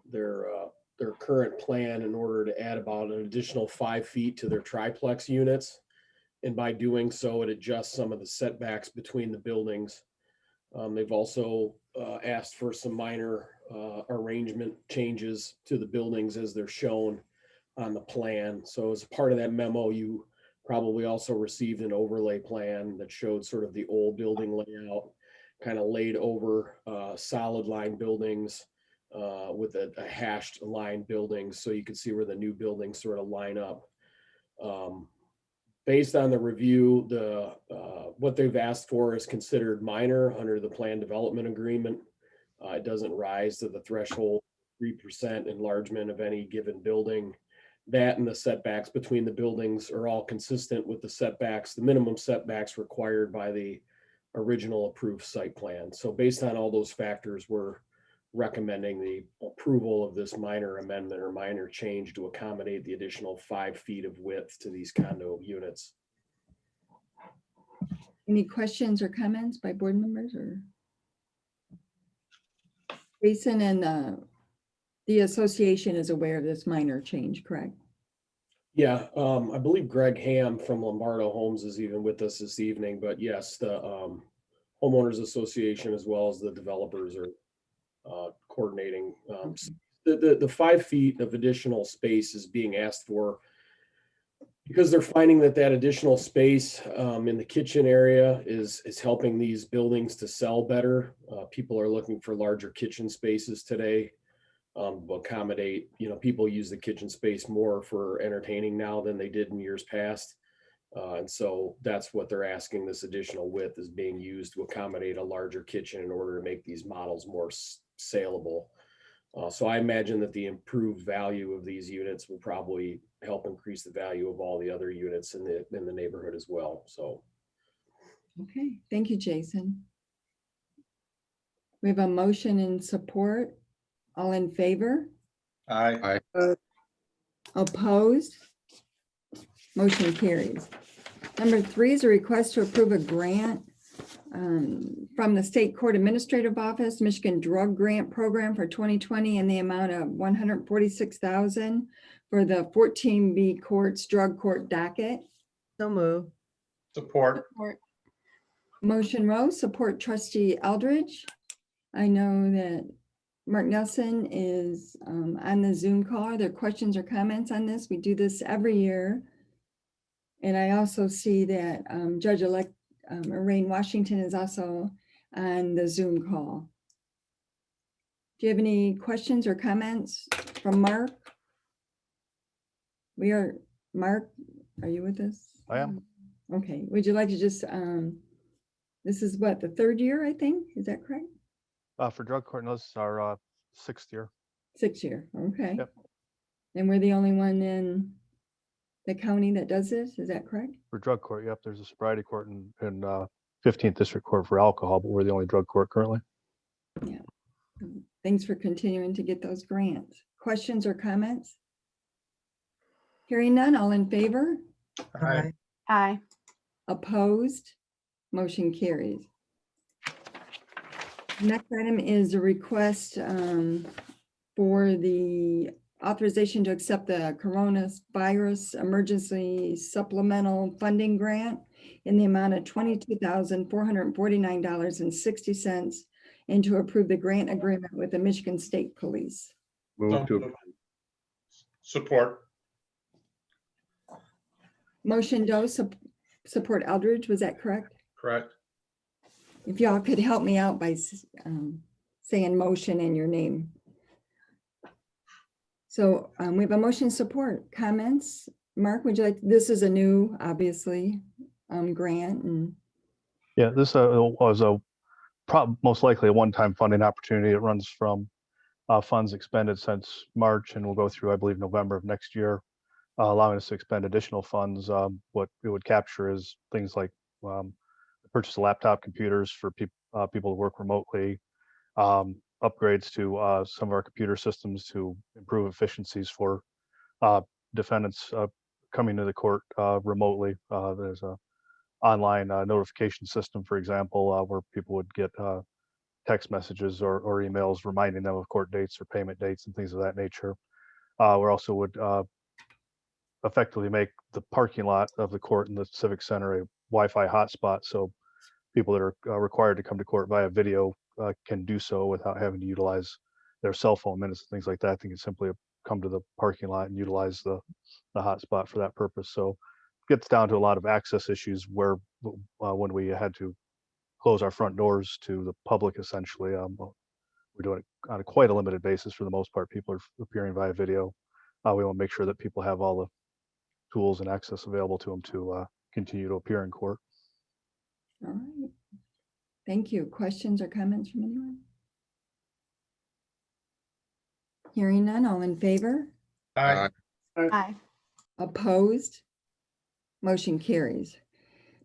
their current plan in order to add about an additional 5 feet to their triplex units. And by doing so, it adjusts some of the setbacks between the buildings. They've also asked for some minor arrangement changes to the buildings as they're shown on the plan. So as part of that memo, you probably also received an overlay plan that showed sort of the old building layout, kind of laid over solid line buildings with a hashed line building, so you can see where the new buildings sort of line up. Based on the review, what they've asked for is considered minor under the plan development agreement. It doesn't rise to the threshold 3% enlargement of any given building. That and the setbacks between the buildings are all consistent with the setbacks, the minimum setbacks required by the original approved site plan. So based on all those factors, we're recommending the approval of this minor amendment or minor change to accommodate the additional 5 feet of width to these condo units. Any questions or comments by board members or? Jason and the association is aware of this minor change, correct? Yeah, I believe Greg Ham from Lombardo Homes is even with us this evening, but yes, the homeowners association as well as the developers are coordinating. The 5 feet of additional space is being asked for because they're finding that additional space in the kitchen area is helping these buildings to sell better. People are looking for larger kitchen spaces today. Accommodate, people use the kitchen space more for entertaining now than they did in years past. And so that's what they're asking. This additional width is being used to accommodate a larger kitchen in order to make these models more saleable. So I imagine that the improved value of these units will probably help increase the value of all the other units in the neighborhood as well. So. Okay, thank you, Jason. We have a motion and support. All in favor? Aye. Opposed? Motion carries. Number 3 is a request to approve a grant from the State Court Administrative Office, Michigan Drug Grant Program for 2020 in the amount of $146,000 for the 14B Courts Drug Court docket. So move. Support. Motion Rowe, support Trustee Eldridge. I know that Mark Nelson is on the Zoom call. Are there questions or comments on this? We do this every year. And I also see that Judge-elect Lorraine Washington is also on the Zoom call. Do you have any questions or comments from Mark? Mark, are you with us? I am. Okay, would you like to just, this is what, the third year, I think? Is that correct? For drug court, no, this is our 6th year. 6th year, okay. Yep. And we're the only one in the county that does this, is that correct? For drug court, yep, there's a sobriety court in 15th District Court for alcohol, but we're the only drug court currently. Yeah. Thanks for continuing to get those grants. Questions or comments? Hearing none, all in favor? Aye. Aye. Opposed? Motion carries. Next item is a request for the authorization to accept the coronavirus emergency supplemental funding grant in the amount of $22,449.60 and to approve the grant agreement with the Michigan State Police. So moved. Support. Motion Doe, support Eldridge, was that correct? Correct. If y'all could help me out by saying motion and your name. So we have a motion support. Comments? Mark, would you like, this is a new, obviously, grant and Yeah, this was most likely a one-time funding opportunity. It runs from funds expended since March and will go through, I believe, November of next year, allowing us to expend additional funds. What it would capture is things like the purchase of laptop computers for people to work remotely, upgrades to some of our computer systems to improve efficiencies for defendants coming to the court remotely. There's a online notification system, for example, where people would get text messages or emails reminding them of court dates or payment dates and things of that nature. We also would effectively make the parking lot of the court and the Civic Center a Wi-Fi hotspot, so people that are required to come to court via video can do so without having to utilize their cell phone minutes and things like that. They can simply come to the parking lot and utilize the hotspot for that purpose. So it gets down to a lot of access issues where when we had to close our front doors to the public, essentially, we're doing it on quite a limited basis for the most part. People are appearing via video. We want to make sure that people have all the tools and access available to them to continue to appear in court. all right. Thank you. Questions or comments from anyone? Hearing none, all in favor? Aye. Aye. Opposed? Motion carries.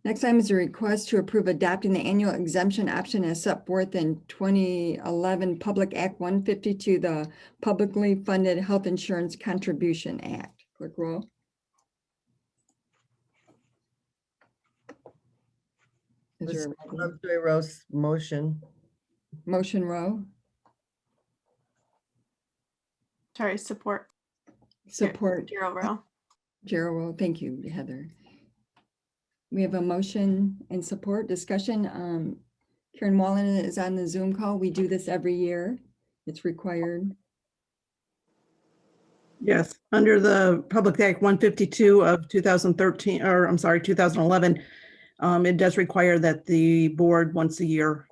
Next item is a request to approve adopting the annual exemption option as set forth in 2011 Public Act 152, the Publicly Funded Health Insurance Contribution Act. Clerk roll. Is there a Lovejoy Rose motion. motion row? Sorry, support. Support. Zero row. Gerald roll. Thank you, Heather. We have a motion and support discussion. Karen Wallen is on the Zoom call. We do this every year. It's required. Yes, under the Public Act 152 of 2013, or I'm sorry, 2011, it does require that the board once a year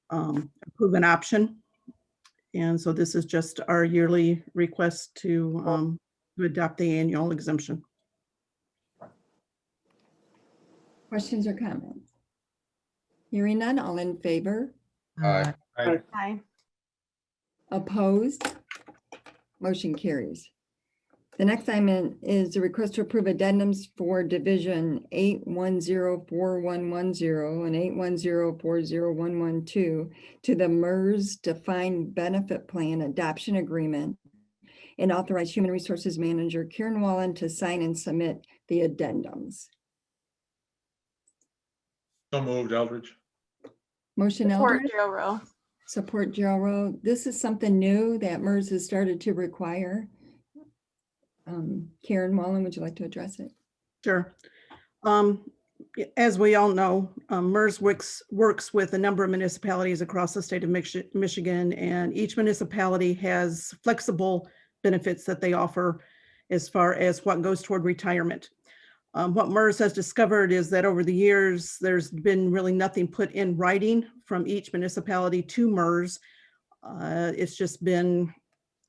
approve an option. And so this is just our yearly request to adopt the annual exemption. Questions or comments? Hearing none, all in favor? Aye. Aye. Aye. Opposed? Motion carries. The next item is a request to approve addendums for Division 8104110 and 8104011 to the MERS Defined Benefit Plan Adoption Agreement and authorize Human Resources Manager Karen Wallen to sign and submit the addendums. So moved, Eldridge. Motion Support. Eldridge, Zero row. support Gerald Rowe. This is something new that MERS has started to require. Karen Wallen, would you like to address it? Sure. As we all know, MERS works with a number of municipalities across the state of Michigan, and each municipality has flexible benefits that they offer as far as what goes toward retirement. What MERS has discovered is that over the years, there's been really nothing put in writing from each municipality to MERS. It's just been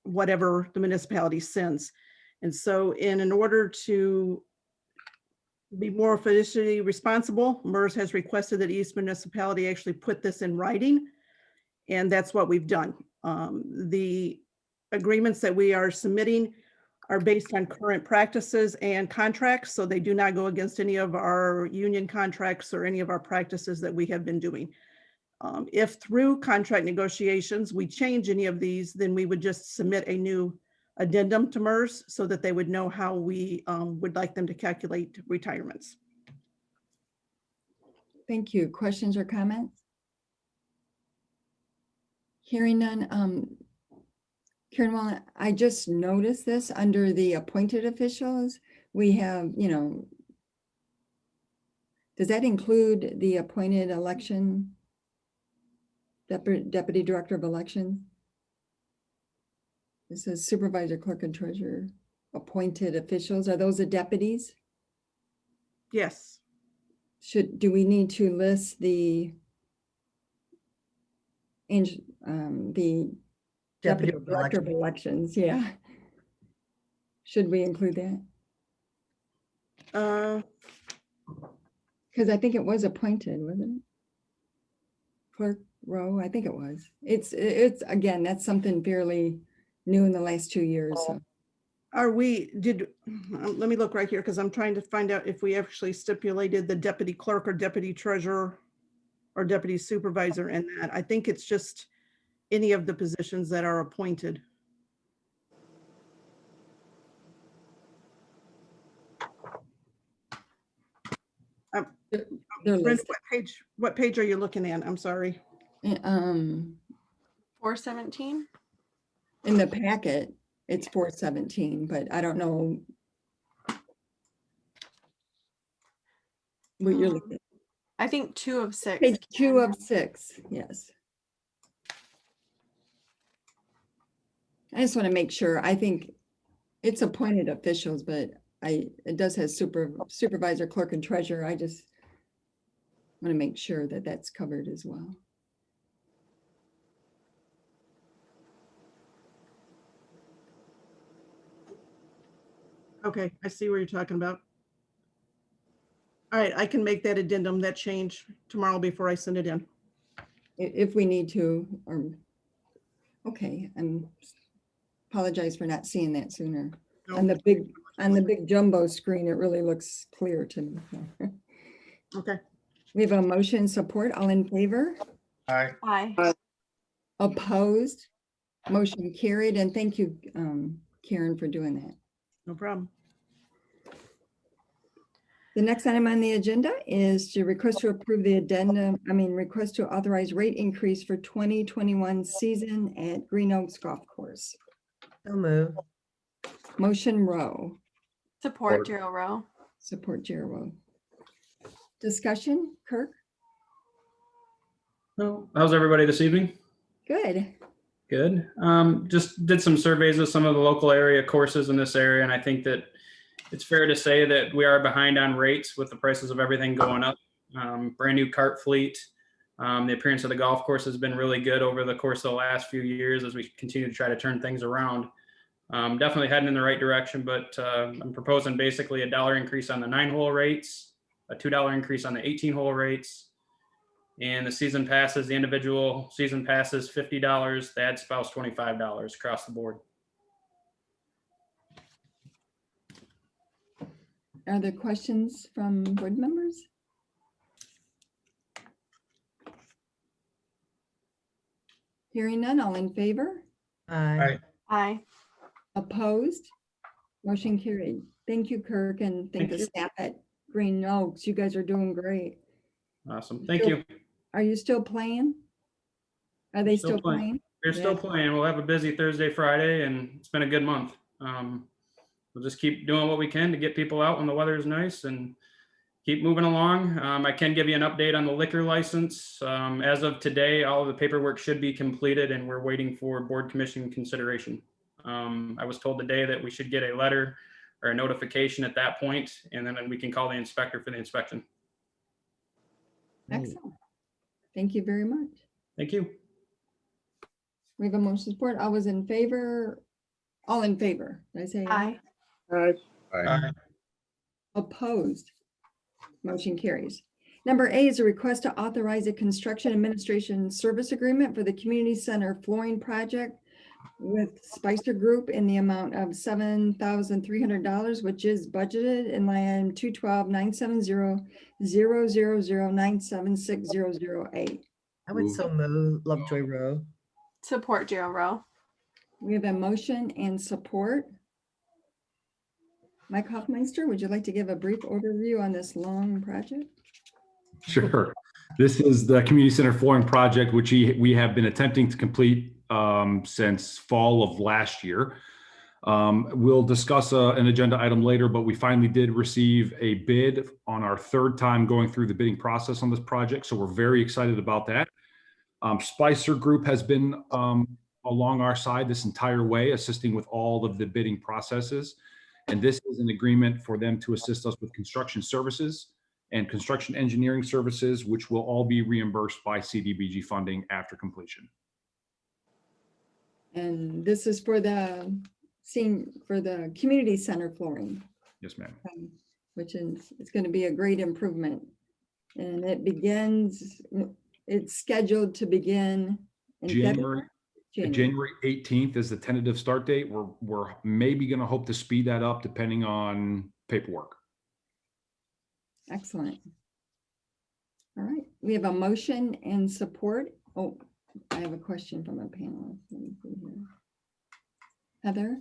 whatever the municipality sends. And so in order to be more fiscally responsible, MERS has requested that each municipality actually put this in writing, and that's what we've done. The agreements that we are submitting are based on current practices and contracts, so they do not go against any of our union contracts or any of our practices that we have been doing. If through contract negotiations we change any of these, then we would just submit a new addendum to MERS so that they would know how we would like them to calculate retirements. Thank you. Questions or comments? Hearing none. Karen Wallen, I just noticed this under the appointed officials. We have, does that include the appointed election deputy director of elections? It says supervisor, clerk, and treasurer, appointed officials. Are those the deputies? Yes. Do we need to list the deputy director of elections? Yeah. Should we include that? Because I think it was appointed, wasn't it? Clerk Rowe, I think it was. It's again, that's something fairly new in the last 2 years. So. Let me look right here because I'm trying to find out if we actually stipulated the deputy clerk or deputy treasurer or deputy supervisor in that. I think it's just any of the positions that are appointed. Brenda, what page are you looking at? I'm sorry. 417. In the packet, it's 417, but I don't know what you're looking at. I think 2 of 6. Page 2 of 6, yes. I just want to make sure. I think it's appointed officials, but it does have supervisor, clerk, and treasurer. I just want to make sure that that's covered as well. Okay, I see what you're talking about. All right, I can make that addendum, that change tomorrow before I send it in. If we need to, okay, apologize for not seeing that sooner. No. On the big jumbo screen, it really looks clear to me. Okay. We have a motion support. All in favor? Aye. Aye. Opposed? Motion carried. And thank you, Karen, for doing that. No problem. The next item on the agenda is to request to approve the addendum, request to authorize rate increase for 2021 season at Green Oaks Golf Course. So move. Motion Rowe. Support Gero Rowe. Support Gero Rowe. Discussion, Kirk? Well, how's everybody this evening? Good. Good. Just did some surveys of some of the local area courses in this area, and I think that it's fair to say that we are behind on rates with the prices of everything going up. Brand new cart fleet. The appearance of the golf course has been really good over the course of the last few years as we continue to try to turn things around. Definitely heading in the right direction, but I'm proposing basically $1 increase on the 9-hole rates, a $2 increase on the 18-hole rates, and the season passes, the individual season passes $50, the ad spouse $25 across the board. Are there questions from board members? Hearing none, all in favor? Aye. Aye. Opposed? Motion carried. Thank you, Kirk, and thank the staff at Green Oaks. You guys are doing great. Awesome. Thank you. Are you still playing? Are they still playing? They're still playing. We'll have a busy Thursday, Friday, and it's been a good month. We'll just keep doing what we can to get people out when the weather is nice and keep moving along. I can give you an update on the liquor license. As of today, all of the paperwork should be completed and we're waiting for board commission consideration. I was told today that we should get a letter or a notification at that point, and then we can call the inspector for the inspection. Excellent. Thank you very much. Thank you. We have a motion support. All was in favor? All in favor? Did I say aye? Aye. Aye. Opposed? Motion carries. Number A is a request to authorize a construction administration service agreement for the community center flooring project with Spicer Group in the amount of $7,300, which is budgeted in line item 212-970-000-976-008. I would so move Lovejoy Row. Support Gerald Rowe. We have a motion and support. Mike Hoffmeister, would you like to give a brief overview on this long project? Sure. This is the community center flooring project, which we have been attempting to complete since fall of last year. We'll discuss an agenda item later, but we finally did receive a bid on our third time going through the bidding process on this project. So we're very excited about that. Spicer Group has been along our side this entire way, assisting with all of the bidding processes. And this is an agreement for them to assist us with construction services and construction engineering services, which will all be reimbursed by CDBG funding after completion. And this is for the community center flooring, Yes, ma'am. which is, it's going to be a great improvement. And it's scheduled to begin in January February? January 18th is the tentative start date. We're maybe going to hope to speed that up depending on paperwork. Excellent. All right, we have a motion and support. Oh, I have a question from a panelist. Let me see here. Heather?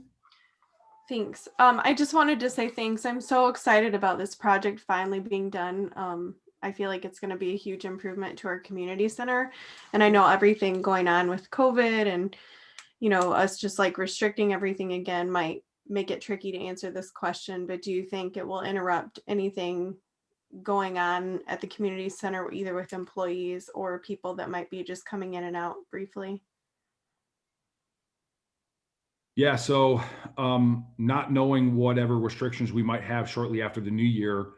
Thanks. I just wanted to say thanks. I'm so excited about this project finally being done. I feel like it's going to be a huge improvement to our community center. And I know everything going on with COVID and, you know, us just like restricting everything again might make it tricky to answer this question, but do you think it will interrupt anything going on at the community center, either with employees or people that might be just coming in and out briefly? Yeah, so not knowing whatever restrictions we might have shortly after the new year,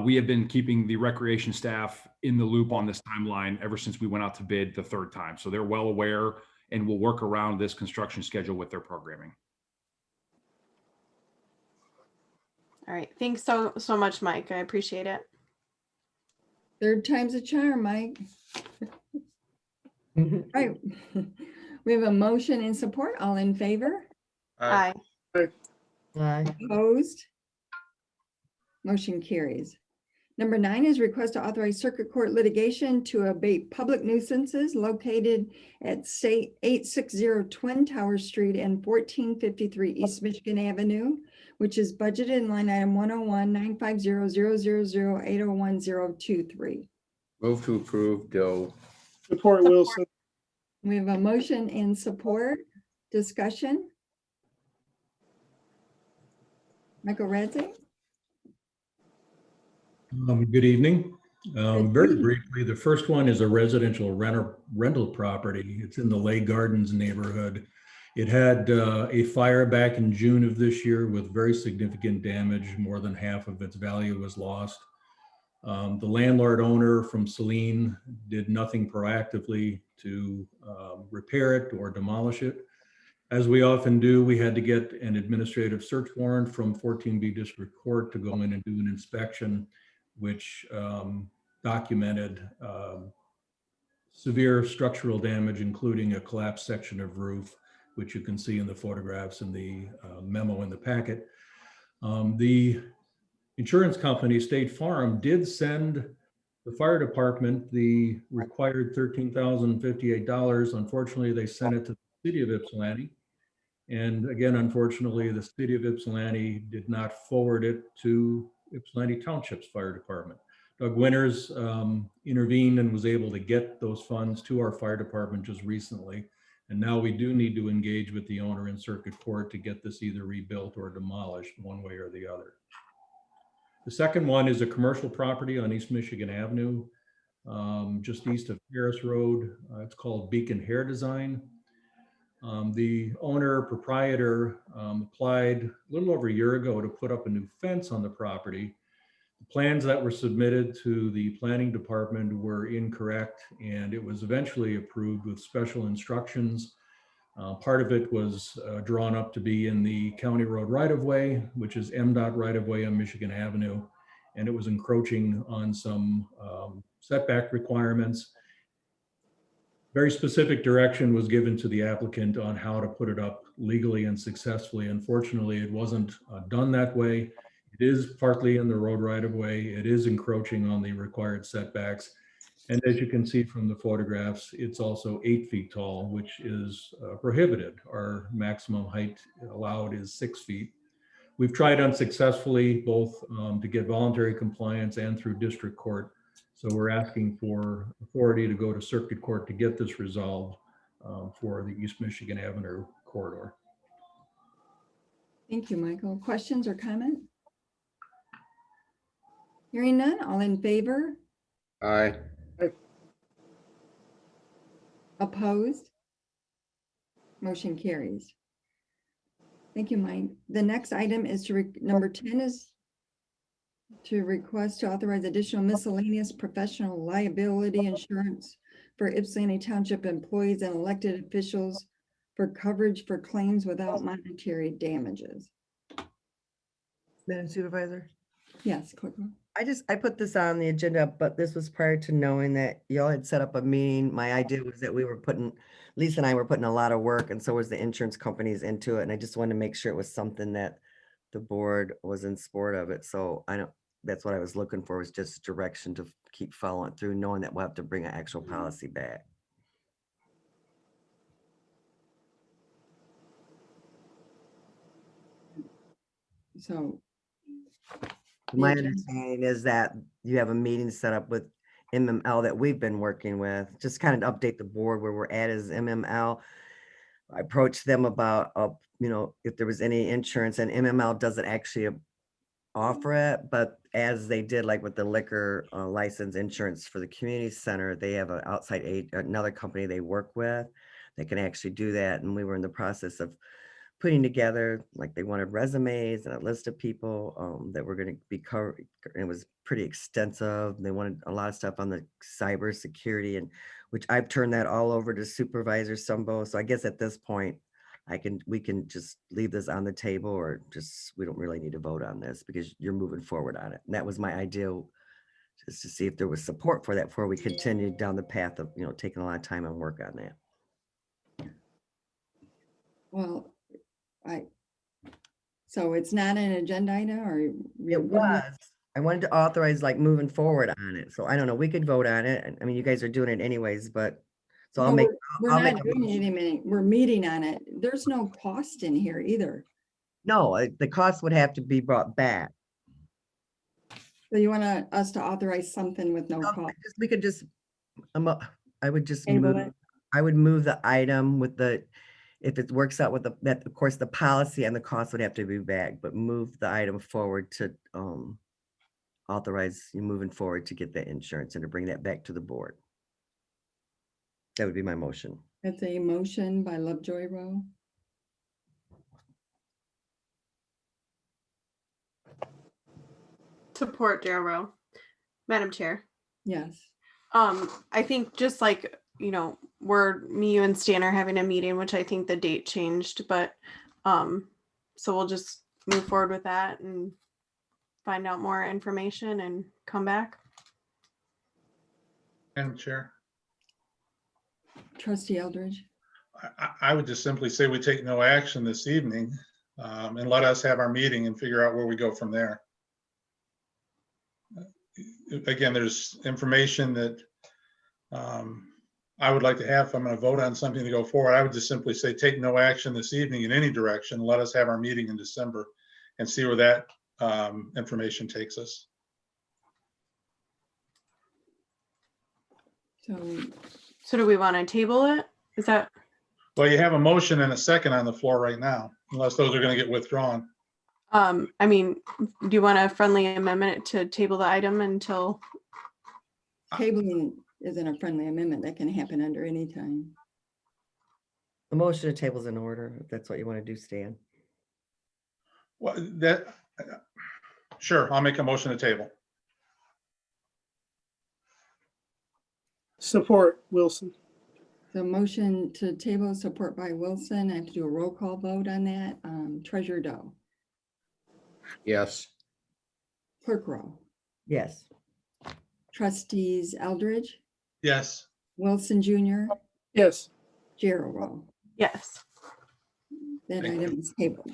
we have been keeping the recreation staff in the loop on this timeline ever since we went out to bid the third time. So they're well aware and will work around this construction schedule with their programming. All right. Thanks so much, Mike. I appreciate it. Third time's a charm, Mike. Right. We have a motion and support. All in favor? Aye. Opposed? Motion carries. Number 9 is request to authorize circuit court litigation to abate public nuisances located at 860 Twin Tower Street and 1453 East Michigan Avenue, which is budgeted in line item 101-950-000-801-023. Move to approve, Doe. Support Wilson. We have a motion and support. Discussion. Michael Radze? Good evening. Very briefly, the first one is a residential rental property. It's in the Lay Gardens neighborhood. It had a fire back in June of this year with very significant damage. More than half of its value was lost. The landlord owner from Saline did nothing proactively to repair it or demolish it. As we often do, we had to get an administrative search warrant from 14B District Court to go in and do an inspection, which documented severe structural damage, including a collapsed section of roof, which you can see in the photographs in the memo in the packet. The insurance company, State Farm, did send the fire department the required $13,058. Unfortunately, they sent it to the city of Ypsilanti. And again, unfortunately, the city of Ypsilanti did not forward it to Ypsilanti Township's fire department. Doug Winters intervened and was able to get those funds to our fire department just recently. And now we do need to engage with the owner in circuit court to get this either rebuilt or demolished one way or the other. The second one is a commercial property on East Michigan Avenue, just east of Harris Road. It's called Beacon Hair Design. The owner proprietor applied a little over a year ago to put up a new fence on the property. The plans that were submitted to the planning department were incorrect, and it was eventually approved with special instructions. Part of it was drawn up to be in the county road right-of-way, which is MDOT right-of-way on Michigan Avenue, and it was encroaching on some setback requirements. Very specific direction was given to the applicant on how to put it up legally and successfully. Unfortunately, it wasn't done that way. It is partly in the road right-of-way. It is encroaching on the required setbacks. And as you can see from the photographs, it's also 8 feet tall, which is prohibited. Our maximum height allowed is 6 feet. We've tried unsuccessfully both to get voluntary compliance and through district court. So we're asking for authority to go to circuit court to get this resolved for the East Michigan Avenue corridor. Thank you, Michael. Questions or comment? Hearing none, all in favor? Aye. Opposed? Motion carries. Thank you, Mike. The next item is number 10 is to request to authorize additional miscellaneous professional liability insurance for Ypsilanti Township employees and elected officials for coverage for claims without monetary damages. Madam Supervisor? Yes, Coco. I put this on the agenda, but this was prior to knowing that y'all had set up a meeting. My idea was that Lisa and I were putting a lot of work, and so was the insurance companies into it. And I just wanted to make sure it was something that the board was in support of it. So that's what I was looking for, was just direction to keep following through, knowing that we'll have to bring an actual policy back. So my understanding is that you have a meeting set up with MML that we've been working with, just kind of update the board where we're at as MML. I approached them about, if there was any insurance, and MML doesn't actually offer it, but as they did like with the liquor license insurance for the community center, they have an outside another company they work with that can actually do that. And we were in the process of putting together, like, they wanted resumes and a list of people that were going to be covered. It was pretty extensive. They wanted a lot of stuff on the cyber security, and which I've turned that all over to Supervisor Sumbo. So I guess at this point, we can just leave this on the table, or we don't really need to vote on this because you're moving forward on it. And that was my idea, just to see if there was support for that before we continued down the path of, taking a lot of time and work on that. Well, so it's not an agenda item, or? It was. I wanted to authorize like moving forward on it. So I don't know, we could vote on it. I mean, you guys are doing it anyways, but so No, I'll make. We're I'll not make a doing motion. anything. We're meeting on it. There's no cost in here either. No, the cost would have to be brought back. So you want us to authorize something with no cost? We could just, I would just Table move, it. I would move the item with if it works out with that, of course, the policy and the cost would have to be back, but move the item forward to authorize you moving forward to get the insurance and to bring that back to the board. That would be my motion. That's a motion by Lovejoy Rowe. Support Darrow. Madam Chair. Yes. I think just like, me, you and Stan are having a meeting, which I think the date changed, but so we'll just move forward with that and find out more information and come back. Madam Chair, Trustee Eldridge. I would just simply say we take no action this evening and let us have our meeting and figure out where we go from there. Again, there's information that I would like to have if I'm going to vote on something to go forward. I would just simply say take no action this evening in any direction. Let us have our meeting in December and see where that information takes us. So do we want to table it? Is that? Well, you have a motion and a second on the floor right now, unless those are going to get withdrawn. I mean, do you want a friendly amendment to table the item until? Tabling isn't a friendly amendment. That can happen under any time. The motion to table is in order, if that's what you want to do, Stan. Well, that, sure, I'll make a motion to table. Support Wilson. The motion to table, support by Wilson. I have to do a roll call vote on that. Treasurer Doe, Yes. Clerk Rowe, Yes. trustees Eldridge, Yes. Wilson Jr., Yes. Gerald Rowe. Yes. That Thank item is tabled.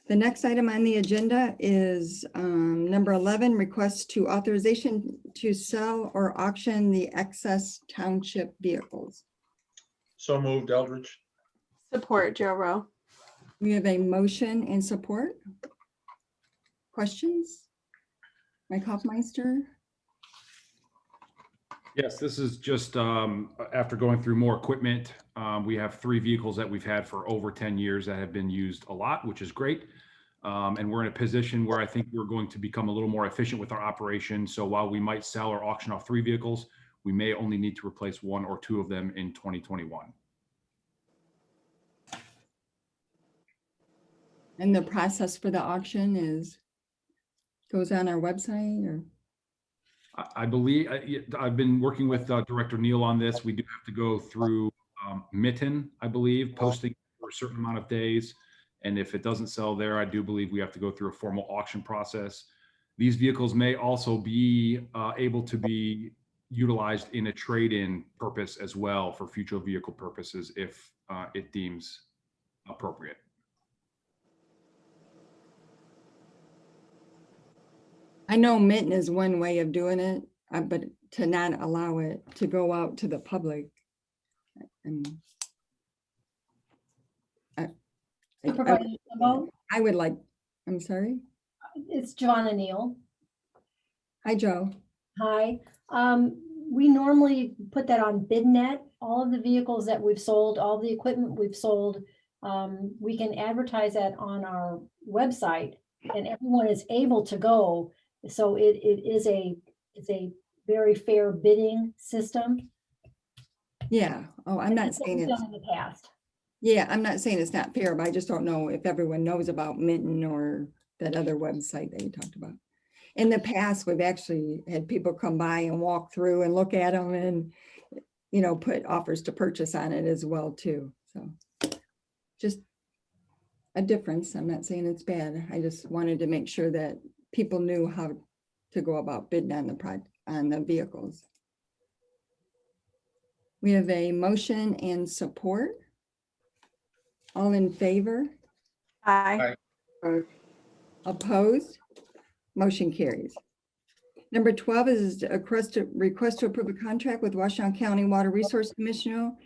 The next item on the agenda is number 11, request to authorization to sell or auction the excess township vehicles. So moved, Eldridge. Support Joe Rowe. We have a motion and support. Questions? Mike Hoffmeister? Yes, this is just after going through more equipment. We have 3 vehicles that we've had for over 10 years that have been used a lot, which is great. And we're in a position where I think we're going to become a little more efficient with our operation. So while we might sell or auction off 3 vehicles, we may only need to replace 1 or 2 of them in 2021. And the process for the auction goes on our website or? I believe I've been working with Director Neal on this. We do have to go through Mitten, I believe, posting for a certain amount of days. And if it doesn't sell there, I do believe we have to go through a formal auction process. These vehicles may also be able to be utilized in a trade-in purpose as well for future vehicle purposes if it deems appropriate. I know Mitten is one way of doing it, but to not allow it to go out to the public. Supervisor Lebeau? I would like, I'm sorry. It's Joanna Neal. Hi, Joe. Hi. We normally put that on BidNet. All of the vehicles that we've sold, all the equipment we've sold, we can advertise that on our website and everyone is able to go. So it's a very fair bidding system. Yeah. Oh, I'm not saying We've it's, done in the past. yeah, I'm not saying it's not fair, but I just don't know if everyone knows about Mitten or that other website that you talked about. In the past, we've actually had people come by and walk through and look at them and, you know, put offers to purchase on it as well too. So just a difference. I'm not saying it's bad. I just wanted to make sure that people knew how to go about bidding on the vehicles. We have a motion and support. All in favor? Aye. Opposed? Motion carries. Number 12 is a request to approve a contract with Washington County Water Resource Commission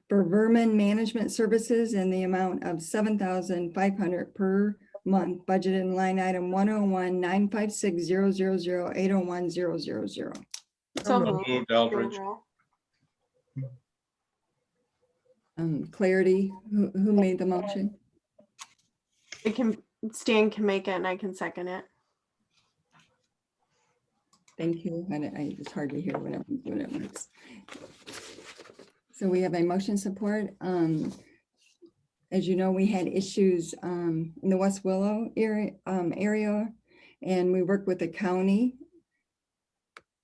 for vermin management services in the amount of $7,500 per month, budgeted in line item 101-956-000-801-000. So Moved, Eldridge. Clarity, who made the motion? Stan can make it and I can second it. Thank you. And it's hard to hear whenever I'm doing it. So we have a motion support. As you know, we had issues in the West Willow area, and we worked with the county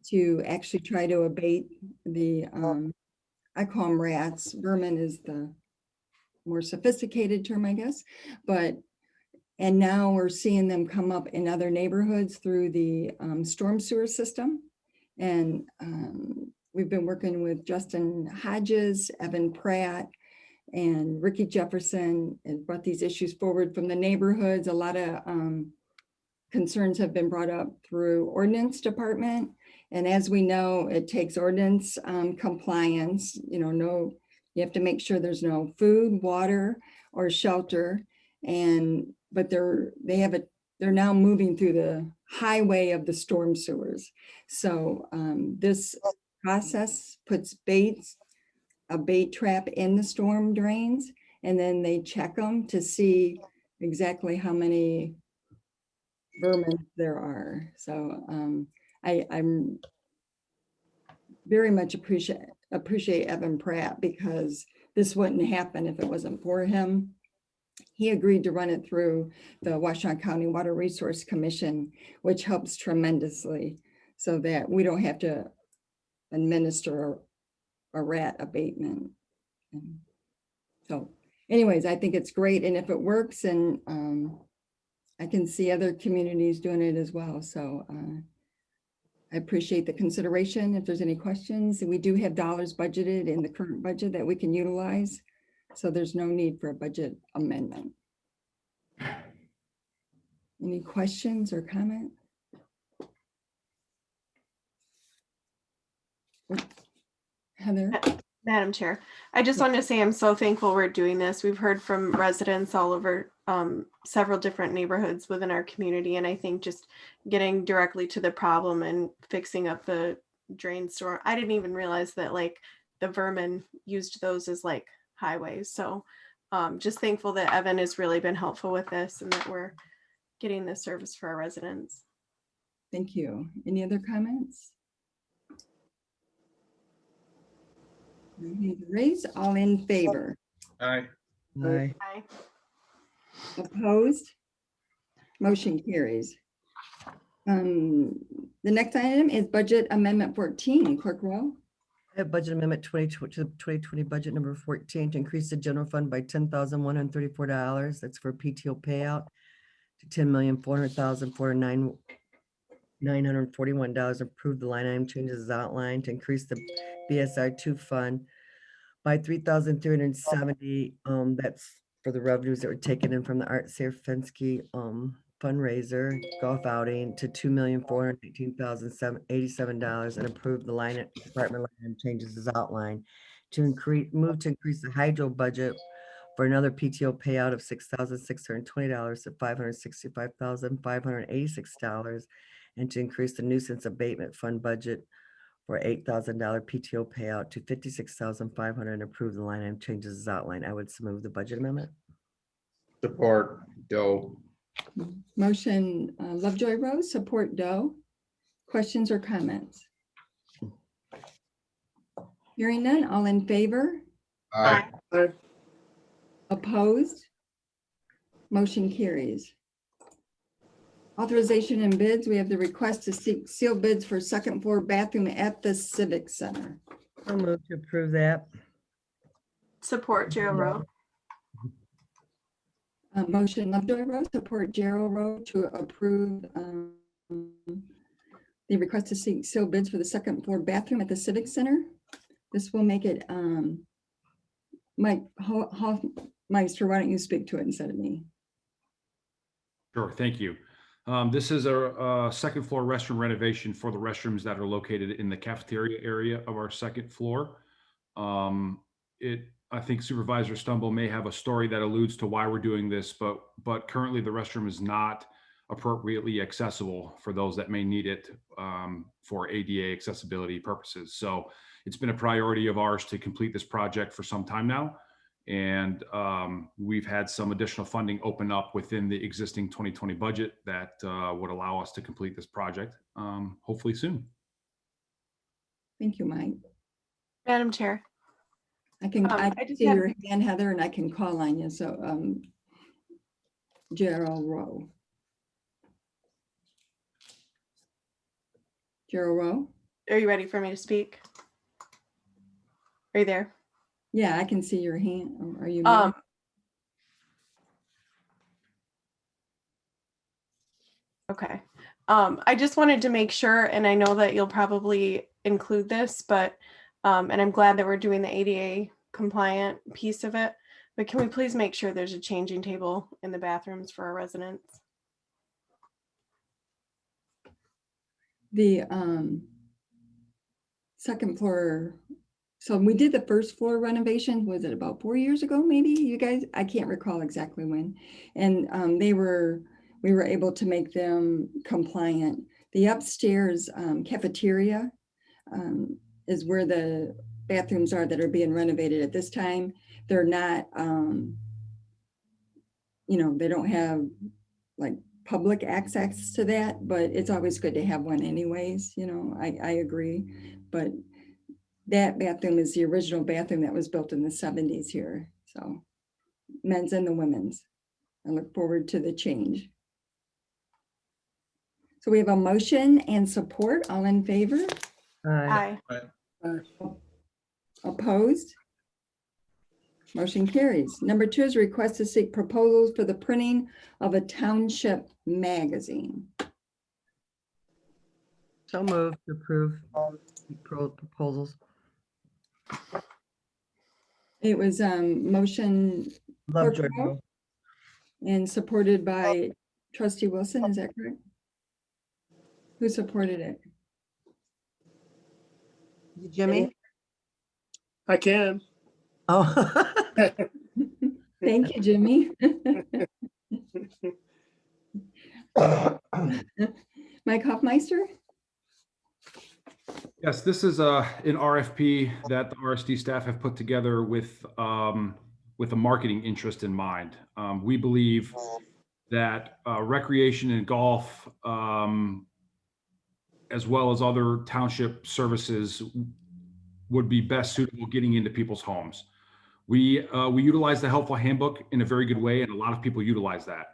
to actually try to abate the, I call them rats. Vermin is the more sophisticated term, I guess. And now we're seeing them come up in other neighborhoods through the storm sewer system. And we've been working with Justin Hodges, Evan Pratt, and Ricky Jefferson, and brought these issues forward from the neighborhoods. A lot of concerns have been brought up through ordinance department. And as we know, it takes ordinance compliance, you have to make sure there's no food, water, or shelter. But they're now moving through the highway of the storm sewers. So this process puts a bait trap in the storm drains, and then they check them to see exactly how many vermin there are. So I'm very much appreciate Evan Pratt, because this wouldn't happen if it wasn't for him. He agreed to run it through the Washington County Water Resource Commission, which helps tremendously, so that we don't have to administer a rat abatement. And so anyways, I think it's great. And if it works, and I can see other communities doing it as well. So I appreciate the consideration. If there's any questions, we do have dollars budgeted in the current budget that we can utilize. So there's no need for a budget amendment. Any questions or comment? Heather? Madam Chair, I just wanted to say I'm so thankful we're doing this. We've heard from residents all over several different neighborhoods within our community. And I think just getting directly to the problem and fixing up the drain storm. I didn't even realize that like the vermin used those as like highways. So just thankful that Evan has really been helpful with this and that we're getting this service for our residents. Thank you. Any other comments? Raise, all in favor? Aye. Aye. Aye. Opposed? Motion carries. The next item is budget amendment 14. Clerk Rowe. I have budget amendment 2020 budget number 14 to increase the general fund by $10,134. That's for PTO payout to $10,400,941. Approve the line item changes as outlined to increase the BSR 2 fund by $3,370. That's for the revenues that were taken in from the Art Sierfensky fundraiser golf outing to $2,418,787, and approve the department line item changes as outlined to increase the hydro budget for another PTO payout of $6,620 to $565,586, and to increase the nuisance abatement fund budget for $8,000 PTO payout to $56,500, and approve the line item changes as outlined. I would so move the budget amendment. Support Doe. Motion Lovejoy Rose, support Doe. Questions or comments? Hearing none, all in favor? Aye. Opposed? Motion carries. Authorization and bids. We have the request to seek sealed bids for second floor bathroom at the Civic Center. I'll move to approve that. Support Gerald Rowe. Motion Lovejoy Rose, support Gerald Rowe to approve the request to seek sealed bids for the second floor bathroom at the Civic Center. This will make it, Mike Hoffmeister, why don't you speak to it instead of me? Sure, thank you. This is a second floor restroom renovation for the restrooms that are located in the cafeteria area of our second floor. I think Supervisor Stumble may have a story that alludes to why we're doing this, but currently the restroom is not appropriately accessible for those that may need it for ADA accessibility purposes. So it's been a priority of ours to complete this project for some time now. And we've had some additional funding open up within the existing 2020 budget that would allow us to complete this project hopefully soon. Thank you, Mike. Madam Chair. I can just see had- your hand, Heather, and I can call on you. So Gerald Rowe. Gerald Rowe? Are you ready for me to speak? Are you there? Yeah, I can see your hand. Are you? Okay. I just wanted to make sure, and I know that you'll probably include this, but, and I'm glad that we're doing the ADA compliant piece of it, but can we please make sure there's a changing table in the bathrooms for our residents? The second floor. So we did the first floor renovation, was it about 4 years ago, maybe? You guys, I can't recall exactly when. And we were able to make them compliant. The upstairs cafeteria is where the bathrooms are that are being renovated at this time. They're not, they don't have like public access to that, but it's always good to have one anyways, you know, I agree. But that bathroom is the original bathroom that was built in the 70s here, so men's and the women's. I look forward to the change. So we have a motion and support. All in favor? Aye. Opposed? Motion carries. Number 2 is a request to seek proposals for the printing of a township magazine. So moved to approve proposals. It was motion Lovejoy Clerk Rowe and supported by Trustee Wilson. Is that correct? Who supported it? Jimmy? I can. Oh. Thank you, Jimmy. Mike Hoffmeister? Yes, this is an RFP that the RSD staff have put together with a marketing interest in mind. We believe that recreation and golf, as well as other township services, would be best suitable getting into people's homes. We utilize the helpful handbook in a very good way, and a lot of people utilize that.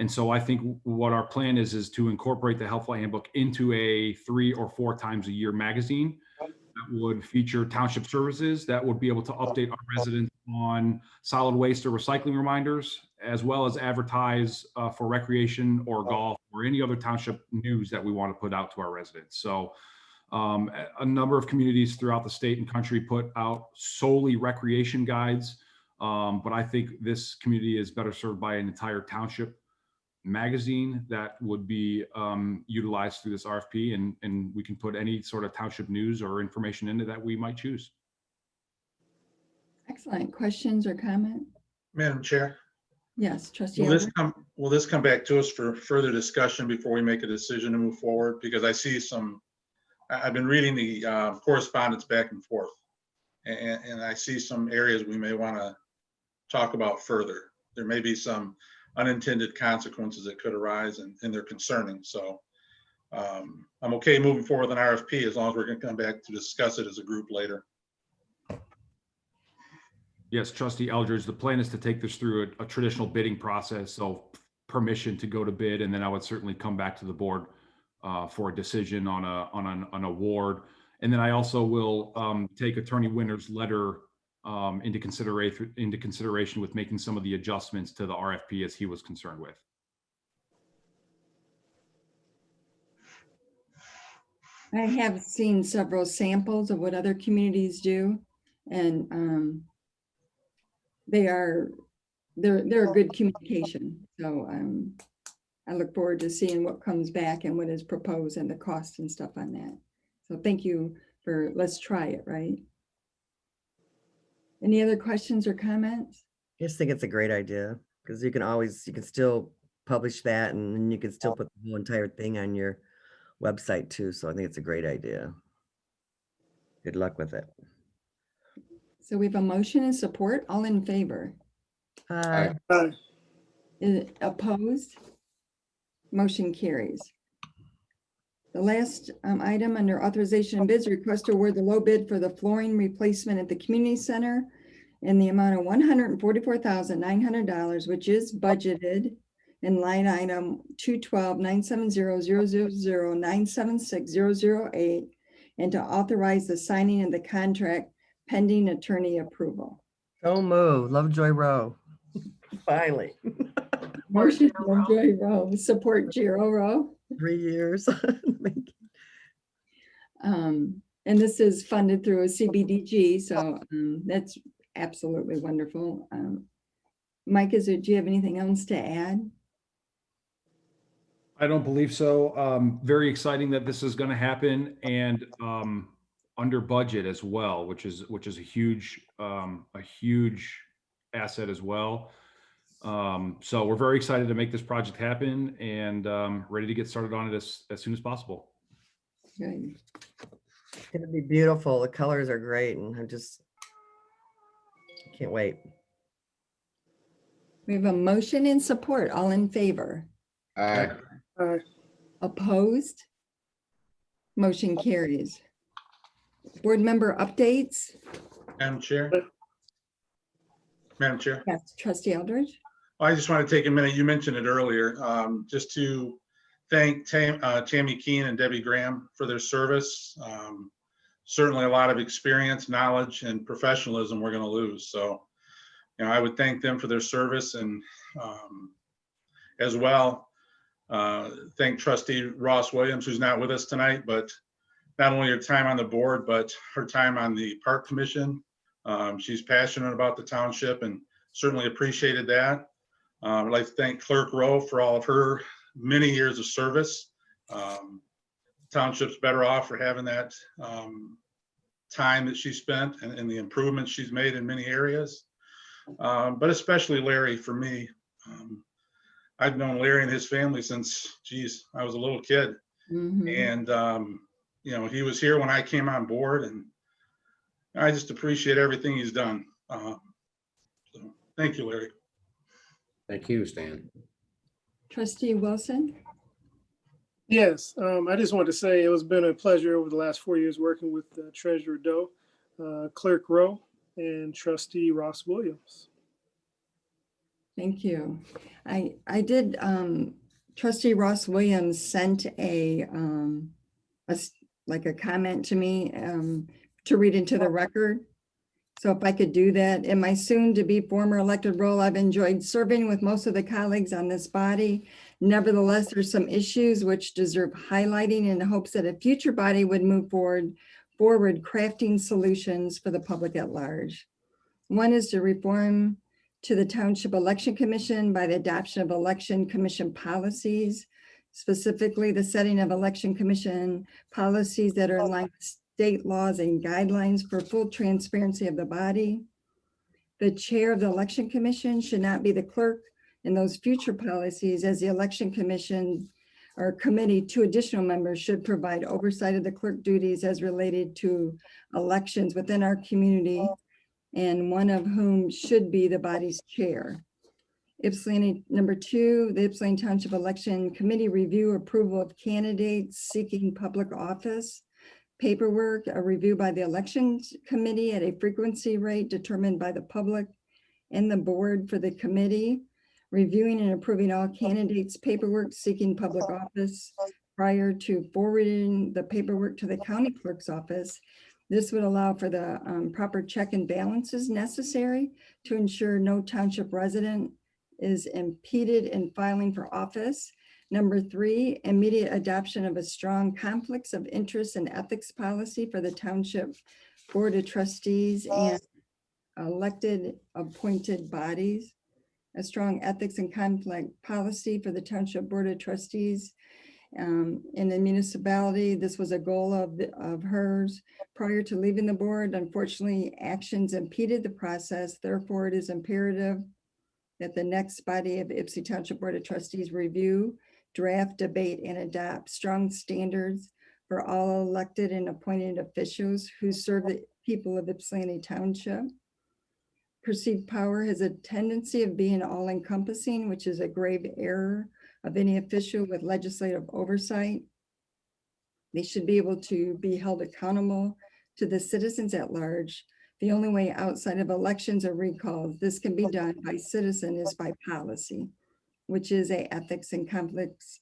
And so I think what our plan is to incorporate the helpful handbook into a 3 or 4 times a year magazine that would feature township services that would be able to update our residents on solid waste or recycling reminders, as well as advertise for recreation or golf or any other township news that we want to put out to our residents. So a number of communities throughout the state and country put out solely recreation guides, but I think this community is better served by an entire township magazine that would be utilized through this RFP, and we can put any sort of township news or information into that we might choose. Excellent. Questions or comment? Madam Chair, Yes, Trustee will Albert. this come back to us for further discussion before we make a decision to move forward? Because I see I've been reading the correspondence back and forth, and I see some areas we may want to talk about further. There may be some unintended consequences that could arise, and they're concerning. So I'm okay moving forward with an RFP as long as we're going to come back to discuss it as a group later. Yes, Trustee Eldridge, the plan is to take this through a traditional bidding process, so permission to go to bid, and then I would certainly come back to the board for a decision on an award. And then I also will take Attorney Winter's letter into consideration with making some of the adjustments to the RFP as he was concerned with. I have seen several samples of what other communities do, and they're a good communication. So I look forward to seeing what comes back and what is proposed and the cost and stuff on that. So thank you for, let's try it, right? Any other questions or comments? I just think it's a great idea because you can still publish that, and then you can still put the whole entire thing on your website too. So I think it's a great idea. Good luck with it. So we have a motion and support. All in favor? Aye. Opposed? Motion carries. The last item under authorization and bids, request to award the low bid for the flooring replacement at the community center in the amount of $144,900, which is budgeted in line item 212-970-000-976-008, and to authorize the signing of the contract pending attorney approval. So move. Lovejoy Rowe. Finally. Motion Lovejoy Rowe, support Giro Rowe. 3 years. And this is funded through a CBDG, so that's absolutely wonderful. Mike, do you have anything else to add? I don't believe so. Very exciting that this is going to happen, and under budget as well, which is a huge asset as well. So we're very excited to make this project happen, and ready to get started on it as soon as possible. Good. It's gonna be beautiful. The colors are great, and I just can't wait. We have a motion and support. All in favor? Aye. Aye. Opposed? Motion carries. Board member updates? Madam Chair. Madam Chair. Yes, trustee Eldridge? I just want to take a minute. You mentioned it earlier, just to thank Tammy Keene and Debbie Graham for their service. Certainly a lot of experience, knowledge, and professionalism we're going to lose. So, I would thank them for their service, and as well, thank trustee Ross Williams, who's not with us tonight, but not only her time on the board, but her time on the park commission. She's passionate about the township and certainly appreciated that. I'd like to thank Clerk Rowe for all of her many years of service. Township's better off for having that time that she spent and the improvements she's made in many areas. But especially Larry, for me. I've known Larry and his family since, I was a little kid. And, he was here when I came on board, and I just appreciate everything he's done. So thank you, Larry. Thank you, Stan. Trustee Wilson? Yes, I just wanted to say it has been a pleasure over the last 4 years working with Treasurer Doe, Clerk Rowe, and Trustee Ross Williams. Thank you. I did, Trustee Ross Williams sent a comment to me to read into the record. So if I could do that, in my soon to be former elected role, I've enjoyed serving with most of the colleagues on this body. Nevertheless, there's some issues which deserve highlighting in the hopes that a future body would move forward crafting solutions for the public at large. One is to reform to the Township Election Commission by the adoption of election commission policies, specifically the setting of election commission policies that are in line with state laws and guidelines for full transparency of the body. The chair of the election commission should not be the clerk in those future policies, as the election commission or committee, 2 additional members should provide oversight of the clerk duties as related to elections within our community, and one of whom should be the body's chair. Ypsilanti, number 2, the Ypsilanti Township Election Committee review approval of candidates seeking public office. Paperwork, a review by the elections committee at a frequency rate determined by the public and the board for the committee. Reviewing and approving all candidates' paperwork seeking public office prior to forwarding the paperwork to the county clerk's office. This would allow for the proper check and balances necessary to ensure no township resident is impeded in filing for office. Number 3, immediate adoption of a strong conflicts of interest and ethics policy for the Township Board of Trustees and elected appointed bodies. A strong ethics and conflict policy for the Township Board of Trustees in the municipality. This was a goal of hers prior to leaving the board. Unfortunately, actions impeded the process. Therefore, it is imperative that the next body of Ypsilanti Township Board of Trustees review, draft, debate, and adopt strong standards for all elected and appointed officials who serve the people of Ypsilanti Township. Perceived power has a tendency of being all-encompassing, which is a grave error of any official with legislative oversight. They should be able to be held accountable to the citizens at large. The only way outside of elections or recalls this can be done by citizen is by policy, which is a ethics and conflicts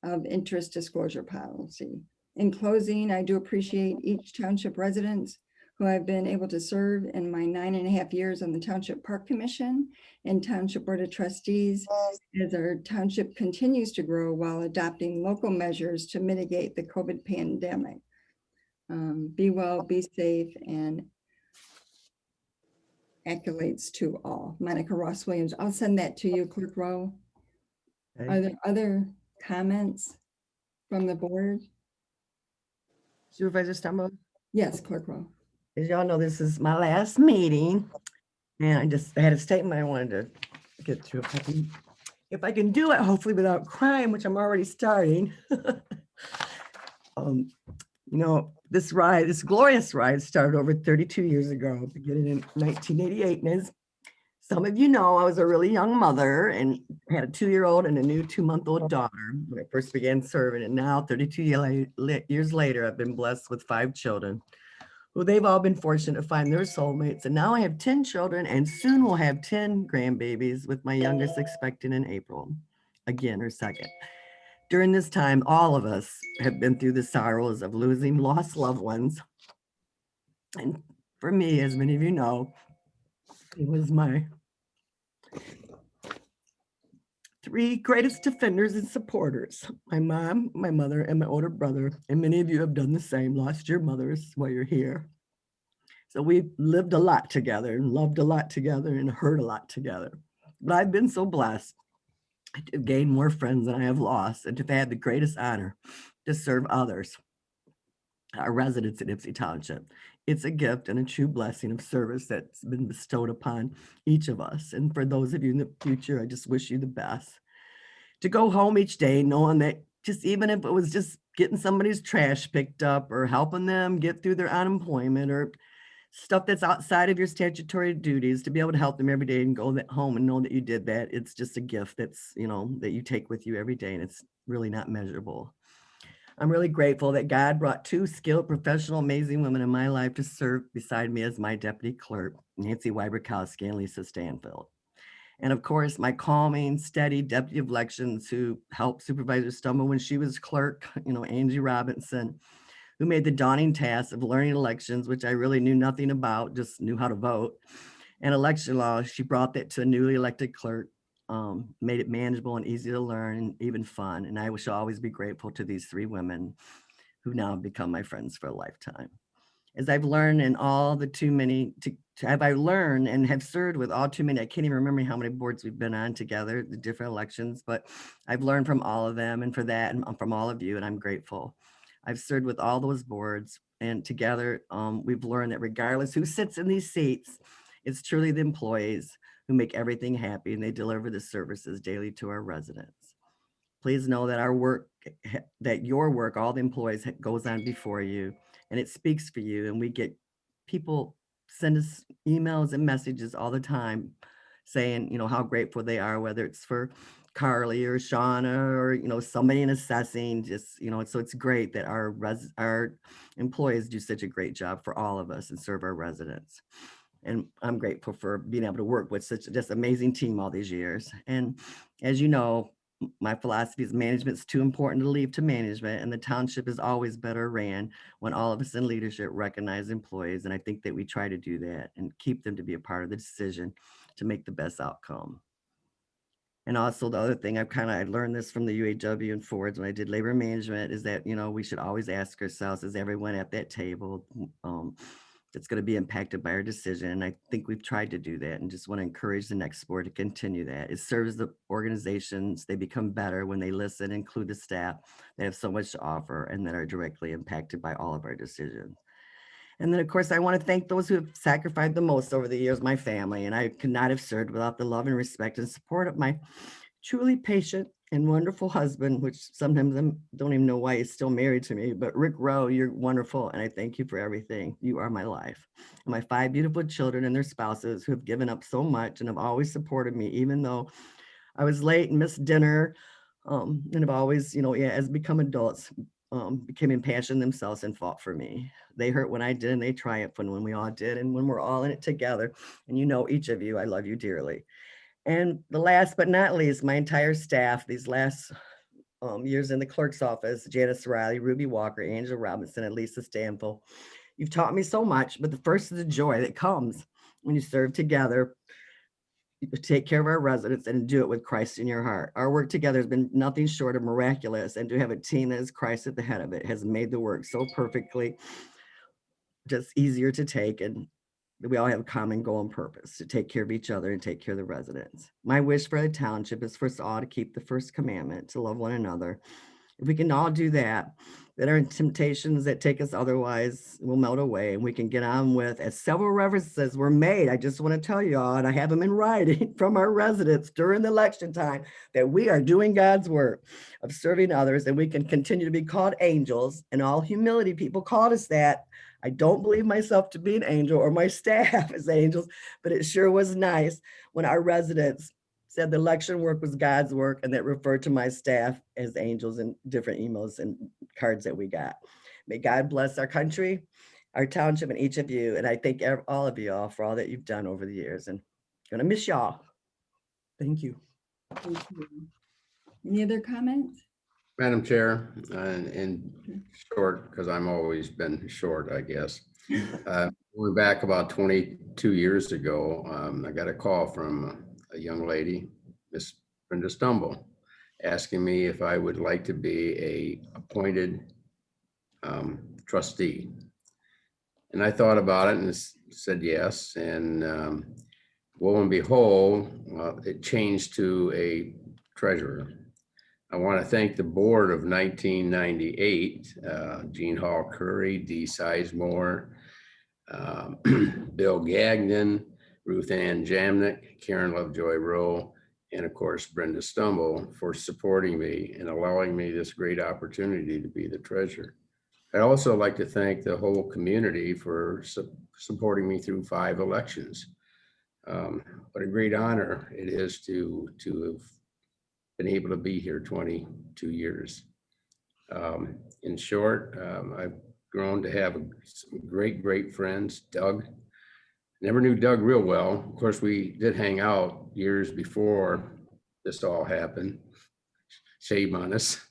of interest disclosure policy. In closing, I do appreciate each township residents who I've been able to serve in my 9.5 years on the Township Park Commission and Township Board of Trustees as our township continues to grow while adopting local measures to mitigate the COVID pandemic. Be well, be safe, and accolades to all. Monica Ross Williams, I'll send that to you, Clerk Rowe. Okay. Are there other comments from the board? Supervisor Stumble? Yes, Clerk Rowe. As y'all know, this is my last meeting, and I had a statement I wanted to get through. If I can do it, hopefully without crying, which I'm already starting. This ride, this glorious ride started over 32 years ago, beginning in 1988, and has Some of you know I was a really young mother and had a 2-year-old and a new 2-month-old daughter when I first began serving. And now 32 years later, I've been blessed with 5 children who they've all been fortunate to find their soulmates. And now I have 10 children and soon we'll have 10 grandbabies, with my youngest expecting in April, again, her second. During this time, all of us have been through the sorrows of losing lost loved ones. And for me, as many of you know, it was my 3 greatest defenders and supporters: my mom, my mother, and my older brother. And many of you have done the same, lost your mothers while you're here. So we've lived a lot together and loved a lot together and hurt a lot together. But I've been so blessed to gain more friends than I have lost, and to have had the greatest honor to serve others, our residents in Ypsilanti Township. It's a gift and a true blessing of service that's been bestowed upon each of us. And for those of you in the future, I just wish you the best. To go home each day knowing that, just even if it was just getting somebody's trash picked up or helping them get through their unemployment or stuff that's outside of your statutory duties, to be able to help them every day and go home and know that you did that, it's just a gift that's, that you take with you every day, and it's really not measurable. I'm really grateful that God brought 2 skilled, professional, amazing women in my life to serve beside me as my deputy clerk, Nancy Wyberkowski and Lisa Stanfield. And of course, my calming, steady deputy of elections who helped Supervisor Stumble when she was clerk, Angie Robinson, who made the daunting task of learning elections, which I really knew nothing about, just knew how to vote, and election law. She brought that to a newly elected clerk, made it manageable and easy to learn and even fun. And I shall always be grateful to these 3 women who now have become my friends for a lifetime. As I've learned in all the too many, have I learned and have served with all too many, I can't even remember how many boards we've been on together, the different elections, but I've learned from all of them, and for that, and from all of you, and I'm grateful. I've served with all those boards, and together we've learned that regardless who sits in these seats, it's truly the employees who make everything happy, and they deliver the services daily to our residents. Please know that our work, that your work, all the employees, goes on before you, and it speaks for you. And we get people send us emails and messages all the time saying, how grateful they are, whether it's for Carly or Shauna or, somebody in assessing, just, so it's great that our employees do such a great job for all of us and serve our residents. And I'm grateful for being able to work with such this amazing team all these years. And as you know, my philosophy is management's too important to leave to management, and the township is always better ran when all of us in leadership recognize employees. And I think that we try to do that and keep them to be a part of the decision to make the best outcome. And also the other thing I learned this from the UAW and Fords when I did labor management is that, we should always ask ourselves, is everyone at that table that's going to be impacted by our decision? And I think we've tried to do that, and just want to encourage the next board to continue that. It serves the organizations. They become better when they listen, include the staff that have so much to offer and that are directly impacted by all of our decisions. And then, of course, I want to thank those who have sacrificed the most over the years, my family. And I could not have served without the love and respect and support of my truly patient and wonderful husband, which sometimes I don't even know why he's still married to me. But Rick Rowe, you're wonderful, and I thank you for everything. You are my life. And my 5 beautiful children and their spouses who have given up so much and have always supported me, even though I was late and missed dinner, and have always, as become adults, became impassioned themselves and fought for me. They hurt when I did, and they triumphed when we all did, and when we're all in it together. And each of you, I love you dearly. And the last but not least, my entire staff, these last years in the clerk's office, Janice Riley, Ruby Walker, Angela Robinson, and Lisa Stanfield. You've taught me so much, but the first is the joy that comes when you serve together, you take care of our residents, and do it with Christ in your heart. Our work together has been nothing short of miraculous, and to have a team that is Christ at the head of it has made the work so perfectly just easier to take, and we all have a common goal and purpose to take care of each other and take care of the residents. My wish for the township is for us all to keep the first commandment, to love one another. If we can all do that, that our temptations that take us otherwise will melt away, and we can get on with, as several references were made. I just want to tell you all, and I have them in writing from our residents during the election time, that we are doing God's work of serving others, and we can continue to be called angels. In all humility, people called us that. I don't believe myself to be an angel or my staff as angels, but it sure was nice when our residents said the election work was God's work, and that referred to my staff as angels in different emails and cards that we got. May God bless our country, our township, and each of you. And I thank all of you all for all that you've done over the years, and gonna miss y'all. Thank you. Thank you. Any other comments? Madam Chair, in short, because I'm always been short, I guess. Going back about 22 years ago, I got a call from a young lady, Miss Brenda Stumble, asking me if I would like to be a appointed trustee. And I thought about it and said yes. And lo and behold, it changed to a treasurer. I want to thank the board of 1998, Gene Hall Curry, Dee Sizemore, Bill Gagnon, Ruth Ann Jamnick, Karen Lovejoy Rowe, and of course, Brenda Stumble, for supporting me and allowing me this great opportunity to be the treasurer. I'd also like to thank the whole community for supporting me through 5 elections. What a great honor it is to have been able to be here 22 years. In short, I've grown to have some great friends. Doug, never knew Doug real well. Of course, we did hang out years before this all happened. Shame on us.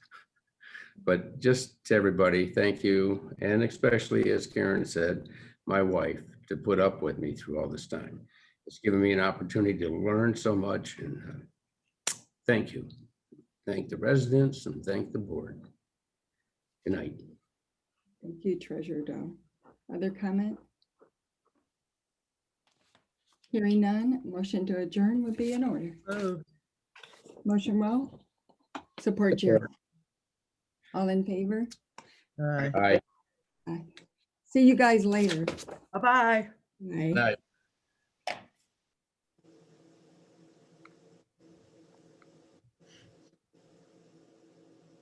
But just to everybody, thank you. And especially, as Karen said, my wife, to put up with me through all this time. It's given me an opportunity to learn so much, and thank you. Thank the residents and thank the board. Good night. Thank you, Treasurer Doe. Other comment? Hearing none, motion to adjourn would be in order. Motion Rowe, support Jerry. All in favor? Aye. Aye. Aye. See you guys later. Bye-bye. Bye. Night.